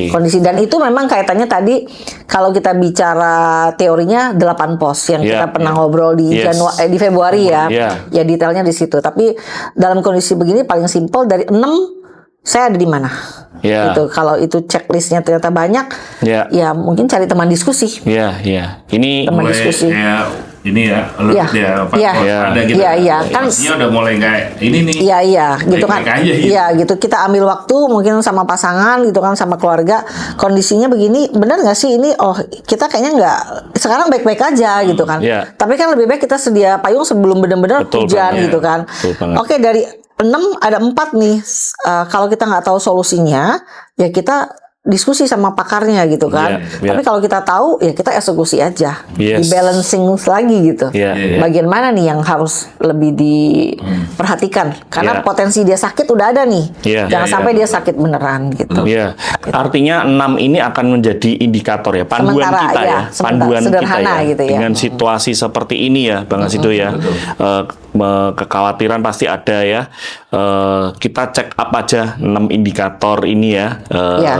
Kondisi dan itu memang kaitannya tadi kalau kita bicara teorinya 8 pos yang kita pernah ngobrol di di Februari ya. Ya detailnya di situ. Tapi dalam kondisi begini paling simpel dari 6 saya ada di mana. Gitu. Kalau itu checklistnya ternyata banyak, ya mungkin cari teman diskusi. Ini teman diskusi. ini ya, alert ya, Pak. Iya. Ada gitu. Iya. Kan Pastinya udah mulai kayak ini nih. Iya, gitu kan. Baik-baik aja, gitu. Iya, gitu. Kita ambil waktu mungkin sama pasangan gitu kan, sama keluarga. Kondisinya begini, benar nggak sih ini? Oh, kita kayaknya nggak. Sekarang baik-baik aja gitu kan. Iya. Tapi kan lebih baik kita sedia payung sebelum benar-benar Betul hujan banget. gitu kan. Betul banget. Oke, dari 6 ada 4 nih. Kalau kita nggak tahu solusinya, ya kita diskusi sama pakarnya gitu kan. Iya. Tapi kalau kita tahu, ya kita eksekusi aja. Yes. Di balancing lagi gitu. Iya. Bagian mana nih yang harus lebih diperhatikan? Karena Iya. potensi dia sakit udah ada nih. Iya. Jangan Iya, sampai iya. dia sakit beneran gitu. Ya, artinya 6 ini akan menjadi indikator ya, panduan Sementara, kita ya, ya, panduan sederhana kita ya, gitu ya. dengan situasi seperti ini ya, Bang Asido ya, kekhawatiran pasti ada ya. Kita check up aja 6 indikator ini ya. Ya.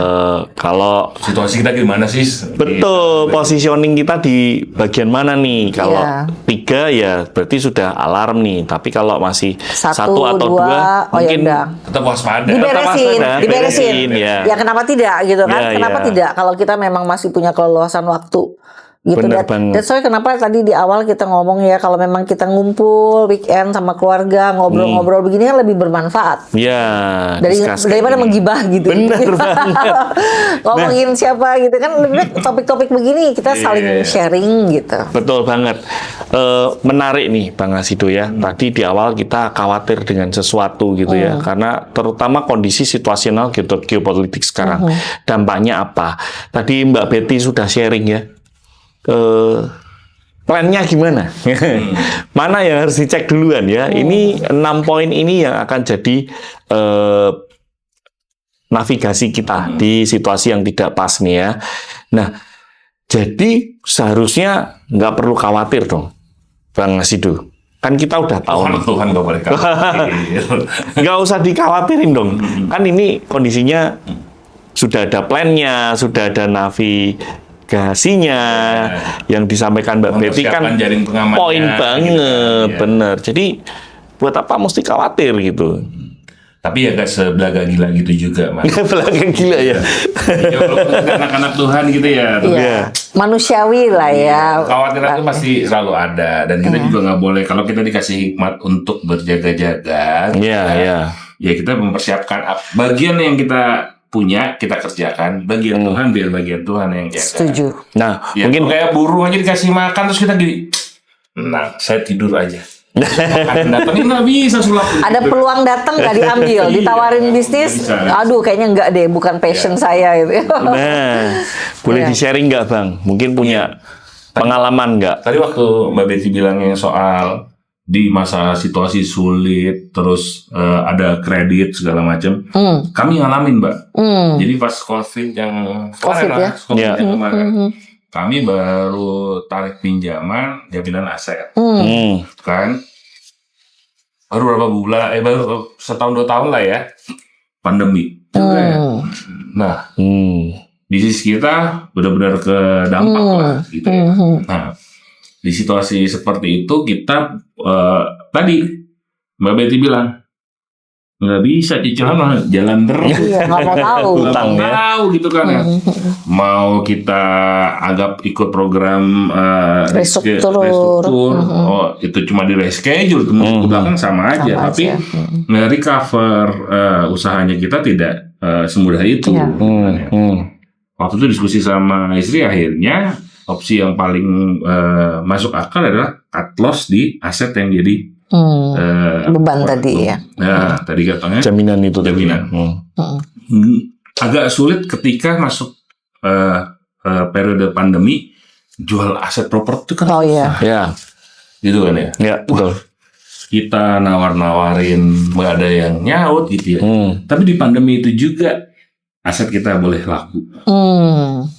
Kalau Situasi kita gimana sih? betul positioning kita di bagian mana nih? Kalau Iya. 3 ya berarti sudah alarm nih. Tapi kalau masih 1 atau 2 oh ya mungkin udah. Tetap waspada. Diberesin, waspada, diberesin. ya. Ya kenapa tidak gitu kan? Ya, Kenapa ya. tidak? Kalau kita memang masih punya keleluasan waktu. Gitu. Bener banget. That's why kenapa tadi di awal kita ngomong ya, kalau memang kita ngumpul weekend sama keluarga ngobrol-ngobrol begini kan lebih bermanfaat ya discuss kayak daripada gini. menggibah gitu. Bener banget. Ngomongin siapa gitu kan, lebih baik topik-topik begini kita saling sharing gitu. Betul banget. Menarik nih Bang Asido ya. Tadi di awal kita khawatir dengan sesuatu gitu ya. Karena terutama kondisi situasional gitu, geopolitik sekarang. Dampaknya apa? Tadi Mbak Betty sudah sharing ya. Plannya gimana? Mana yang harus dicek duluan ya? Ini 6 poin ini yang akan jadi navigasi kita di situasi yang tidak pas nih ya. Nah, jadi seharusnya nggak perlu khawatir dong, Bang Asido. Kan kita udah tahu nih. Tuhan gak boleh khawatir. Nggak usah dikhawatirin dong. Kan ini kondisinya sudah ada plannya, sudah ada navigasinya yang disampaikan Mbak Betty kan Mempersiapkan jaring pengamannya, poin banget, gitu kan, ya. bener. Jadi buat apa mesti khawatir gitu? Tapi ya gak sebelaga gila gitu juga, Mas. Belakang gila ya. Ya, walaupun kita anak-anak Tuhan gitu ya. Iya. Manusiawi lah ya. Kekhawatiran itu pasti selalu ada. Dan kita juga nggak boleh, kalau kita dikasih hikmat untuk berjaga-jaga, Iya, iya. ya kita mempersiapkan bagian yang kita punya, kita kerjakan. Bagian Tuhan, biar bagian Tuhan yang jaga. Setuju. Nah, Ya, mungkin kayak burung aja dikasih makan, terus kita gini, nah, saya tidur aja. Makan datangin nggak bisa sulap. Ada peluang datang nggak diambil, ditawarin bisnis, bisa. aduh kayaknya nggak deh, bukan passion saya gitu. nah, boleh Iya. di-sharing nggak, Bang? Mungkin punya pengalaman nggak? Tadi waktu Mbak Betty bilang yang soal di masa situasi sulit, terus ada kredit segala macam, kami ngalamin, Mbak. Jadi pas COVID yang COVID kemarin ya? lah, COVID Iya. yang kemarin, kami baru tarik pinjaman jaminan aset, kan? Baru berapa bulan? Baru setahun 2 tahun lah ya, pandemi. Nah, bisnis kita benar-benar ke dampak lah, gitu ya. Nah, di situasi seperti itu kita tadi Mbak Betty bilang nggak bisa cicilan mah jalan terus. Iya, nggak mau tahu. Nggak Utang, mau ya. tahu gitu kan ya. Mau kita anggap ikut program Restruktur. oh itu cuma di reschedule, ke belakang sama aja. Sama Tapi aja. nge-recover usahanya kita tidak semudah itu. Iya. Waktu itu diskusi sama istri, akhirnya opsi yang paling masuk akal adalah cut loss di aset yang jadi Beban tadi ya. Nah, tadi katanya Jaminan itu tadi. Jaminan. Agak sulit ketika masuk periode pandemi, jual aset properti kan Oh iya. Ya, gitu kan ya. ya betul. Kita nawar-nawarin nggak ada yang nyaut gitu ya. Tapi di pandemi itu juga aset kita boleh laku.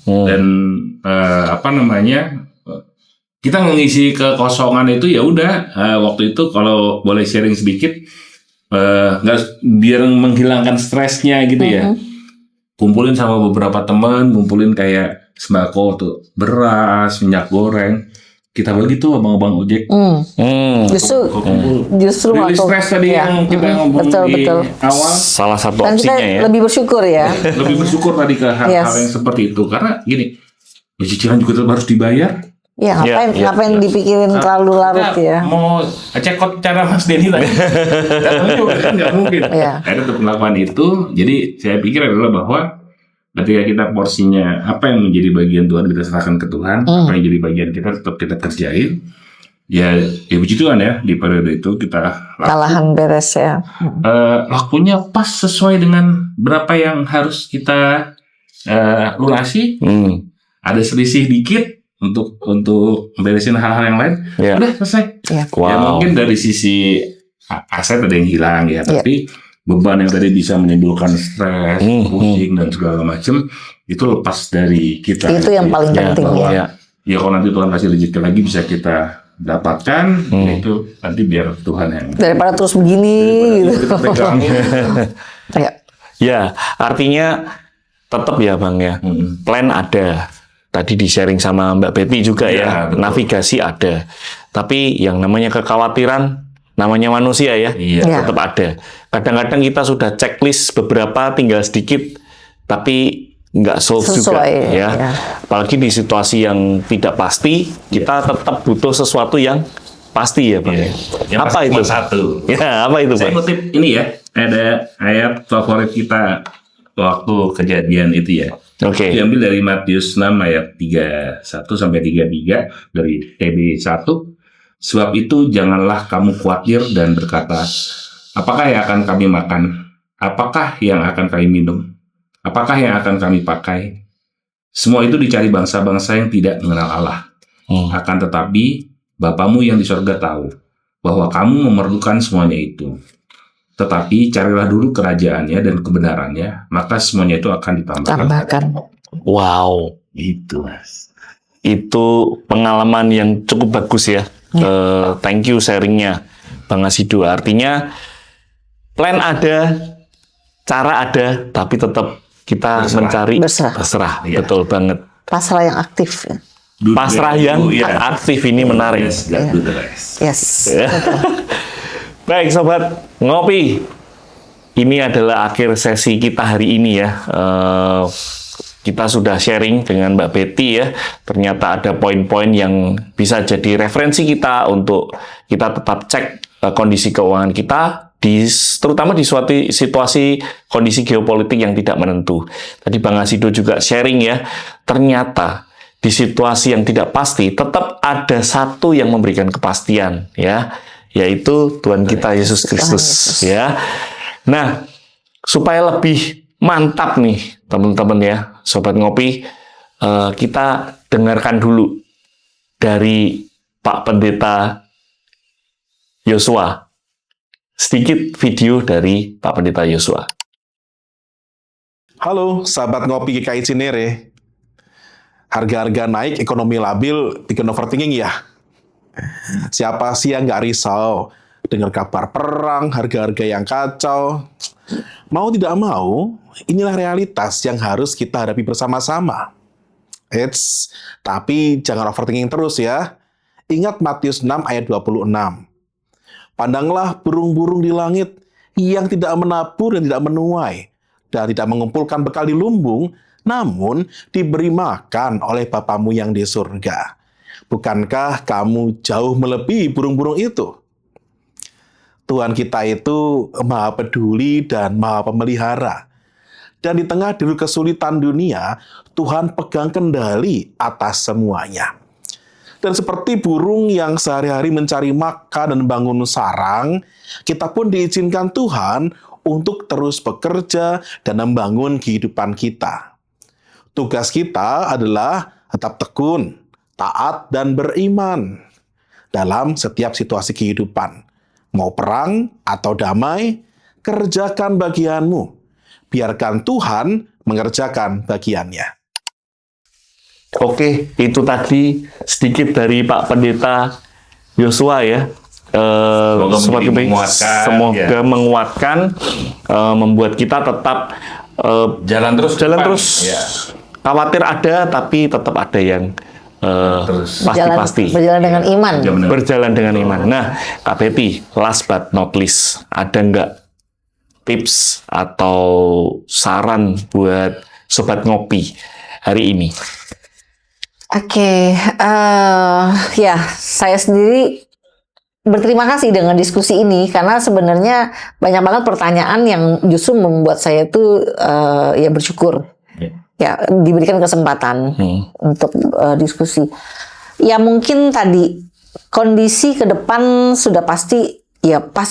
Dan apa namanya, kita ngisi kekosongan itu ya udah waktu itu kalau boleh sharing sedikit, nggak biar menghilangkan stresnya gitu ya, kumpulin sama beberapa teman, kumpulin kayak sembako tuh, beras, minyak goreng, kita bagi tuh abang-abang ojek. Justru Rilis waktu stres tadi ya. yang kita ngomong Betul, di betul. awal. Salah satu Dan kita opsinya ya. lebih bersyukur ya. Lebih bersyukur tadi ke hal-hal Yes. yang seperti itu, karena gini, cicilan juga tetap harus dibayar. Ya, ngapain dipikirin terlalu larut ya. Mau cekot cara Mas Denny tadi. Nggak mungkin. Saya tetap melakukan itu. Jadi saya pikir adalah bahwa ketika kita porsinya apa yang menjadi bagian Tuhan kita serahkan ke Tuhan, apa yang jadi bagian kita tetap kita kerjain. Ya puji Tuhan ya, di periode itu kita kalahan beres ya. Lakunya pas sesuai dengan berapa yang harus kita lunasi. Ada selisih dikit untuk beresin hal-hal yang lain, udah selesai. Ya mungkin dari sisi aset ada yang hilang ya, tapi beban yang tadi bisa menimbulkan stres, pusing dan segala macam itu lepas dari kita. Itu yang paling penting ya. Ya kalau nanti Tuhan kasih rezeki lagi bisa kita dapatkan, itu nanti biar Tuhan yang daripada terus begini gitu. Ya, artinya tetap ya Bang ya, plan ada. Tadi di-sharing sama Mbak Betty juga ya, navigasi ada. Tapi yang namanya kekhawatiran, namanya manusia ya, tetap ada. Kadang-kadang kita sudah checklist beberapa, tinggal sedikit, tapi nggak solve juga ya. Apalagi di situasi yang tidak pasti, kita tetap butuh sesuatu yang pasti ya Bang. Apa itu? Satu. Ya, apa itu Bang? Saya kutip ini ya, ada ayat favorit kita waktu kejadian itu ya. Diambil dari Matius 6 ayat 31 sampai 33 dari TB1. Sebab itu janganlah kamu khawatir dan berkata, apakah yang akan kami makan? Apakah yang akan kami minum? Apakah yang akan kami pakai? Semua itu dicari bangsa-bangsa yang tidak mengenal Allah. Akan tetapi Bapamu yang di sorga tahu bahwa kamu memerlukan semuanya itu. Tetapi carilah dulu kerajaannya dan kebenarannya, maka semuanya itu akan ditambahkan. Wow, itu Mas. Itu pengalaman yang cukup bagus ya. Thank you sharingnya Bang Asido. Artinya plan ada, cara ada, tapi tetap kita mencari pasrah. Betul banget. Pasrah yang aktif. Pasrah yang aktif ini menarik. Yes. Baik Sobat Ngopi, ini adalah akhir sesi kita hari ini ya. Kita sudah sharing dengan Mbak Betty ya. Ternyata ada poin-poin yang bisa jadi referensi kita untuk kita tetap cek kondisi keuangan kita, terutama di suatu situasi kondisi geopolitik yang tidak menentu. Tadi Bang Asido juga sharing ya, ternyata di situasi yang tidak pasti tetap ada satu yang memberikan kepastian ya, yaitu Tuhan kita Yesus Kristus ya. Nah, supaya lebih mantap nih teman-teman ya, Sobat Ngopi, kita dengarkan dulu dari Pak Pendeta Yosua. Sedikit video dari Pak Pendeta Yosua. Halo, sahabat Ngopi GKI Cinere. Harga-harga naik, ekonomi labil, bikin overthinking ya? Siapa sih yang nggak risau dengar kabar perang, harga-harga yang kacau? Mau tidak mau, inilah realitas yang harus kita hadapi bersama-sama. Tapi jangan overthinking terus ya. Ingat Matius 6 ayat 26. Pandanglah burung-burung di langit yang tidak menabur dan tidak menuai, dan tidak mengumpulkan bekal di lumbung, namun diberi makan oleh Bapamu yang di surga. Bukankah kamu jauh melebihi burung-burung itu? Tuhan kita itu maha peduli dan maha pemelihara. Dan di tengah deru kesulitan dunia, Tuhan pegang kendali atas semuanya. Dan seperti burung yang sehari-hari mencari makan dan bangun sarang, kita pun diizinkan Tuhan untuk terus bekerja dan membangun kehidupan kita. Tugas kita adalah tetap tekun, taat, dan beriman dalam setiap situasi kehidupan. Mau perang atau damai, kerjakan bagianmu. Biarkan Tuhan mengerjakan bagiannya. Oke, itu tadi sedikit dari Pak Pendeta Yosua ya. Semoga menguatkan, membuat kita tetap jalan terus. Ya. Khawatir ada, tapi tetap ada yang pasti-pasti. Berjalan dengan iman. Berjalan dengan iman. Nah, Kak Betty, last but not least, ada nggak tips atau saran buat Sobat Ngopi hari ini? Oke, ya saya sendiri berterima kasih dengan diskusi ini karena sebenarnya banyak banget pertanyaan yang justru membuat saya tuh ya bersyukur ya diberikan kesempatan untuk diskusi. Ya mungkin tadi kondisi ke depan sudah pasti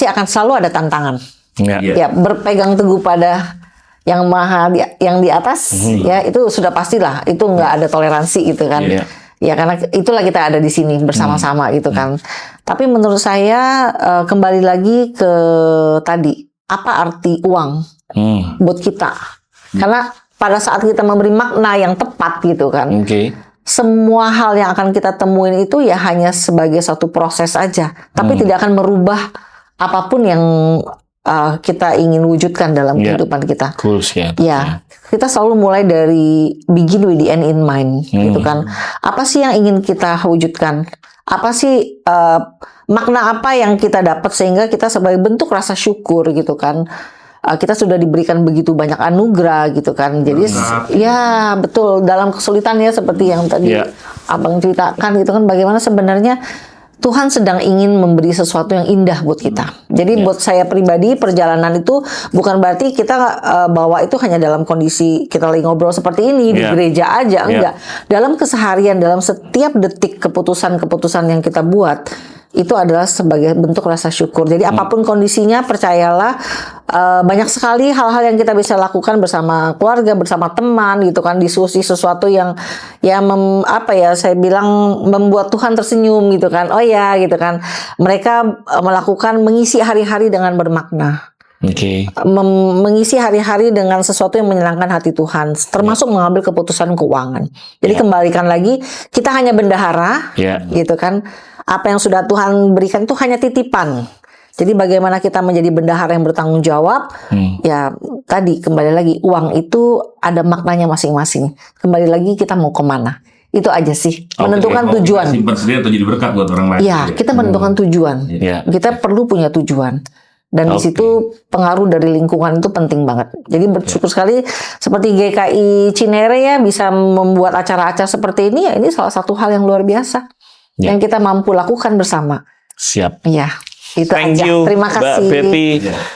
akan selalu ada tantangan. Ya berpegang teguh pada yang maha yang di atas ya itu sudah pastilah, itu nggak ada toleransi gitu kan. Ya karena itulah kita ada di sini bersama-sama gitu kan. Tapi menurut saya kembali lagi ke tadi, apa arti uang buat kita? Karena pada saat kita memberi makna yang tepat gitu kan. Semua hal yang akan kita temuin itu ya hanya sebagai satu proses aja, tapi tidak akan merubah apapun yang kita ingin wujudkan dalam kehidupan kita. Ya, kita selalu mulai dari begin with the end in mind, gitu kan. Apa sih yang ingin kita wujudkan? Apa sih makna apa yang kita dapat sehingga kita sebagai bentuk rasa syukur, gitu kan? Kita sudah diberikan begitu banyak anugerah, gitu kan. Jadi, ya betul dalam kesulitan ya seperti yang tadi Abang ceritakan, gitu kan. Bagaimana sebenarnya Tuhan sedang ingin memberi sesuatu yang indah buat kita. Jadi buat saya pribadi perjalanan itu bukan berarti kita bawa itu hanya dalam kondisi kita lagi ngobrol seperti ini di gereja aja, enggak. Dalam keseharian, dalam setiap detik keputusan-keputusan yang kita buat itu adalah sebagai bentuk rasa syukur. Jadi apapun kondisinya, percayalah banyak sekali hal-hal yang kita bisa lakukan bersama keluarga, bersama teman gitu kan, diskusi sesuatu yang saya bilang membuat Tuhan tersenyum gitu kan. Oh ya gitu kan. Mereka mengisi hari-hari dengan bermakna. Mengisi hari-hari dengan sesuatu yang menyenangkan hati Tuhan, termasuk mengambil keputusan keuangan. Jadi kembalikan lagi, kita hanya bendahara, gitu kan. Apa yang sudah Tuhan berikan itu hanya titipan. Jadi bagaimana kita menjadi bendahara yang bertanggung jawab, ya tadi kembali lagi, uang itu ada maknanya masing-masing. Kembali lagi kita mau kemana. Itu aja sih, menentukan tujuan. Simpan sendiri atau jadi berkat buat orang lain. Ya, kita menentukan tujuan. Kita perlu punya tujuan. Dan di situ pengaruh dari lingkungan itu penting banget. Jadi bersyukur sekali seperti GKI Cinere ya bisa membuat acara-acara seperti ini, ya ini salah satu hal yang luar biasa yang kita mampu lakukan bersama. Siap. Ya, itu Thank aja. you, Terima kasih. Mbak Betty.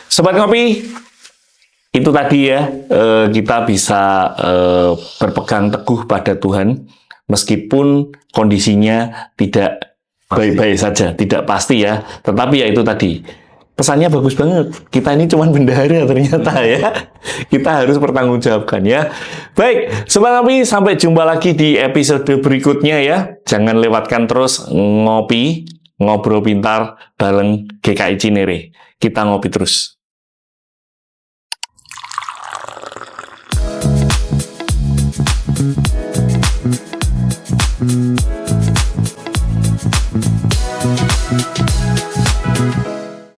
Sobat Ngopi, itu tadi ya kita bisa berpegang teguh pada Tuhan meskipun kondisinya tidak baik-baik saja, tidak pasti ya. Tetapi ya itu tadi. Pesannya bagus banget. Kita ini cuma bendahara ternyata ya. Kita harus bertanggungjawabkan ya. Baik, Sobat Ngopi, sampai jumpa lagi di episode berikutnya ya. Jangan lewatkan terus ngopi, ngobrol pintar bareng GKI Cinere. Kita ngopi terus.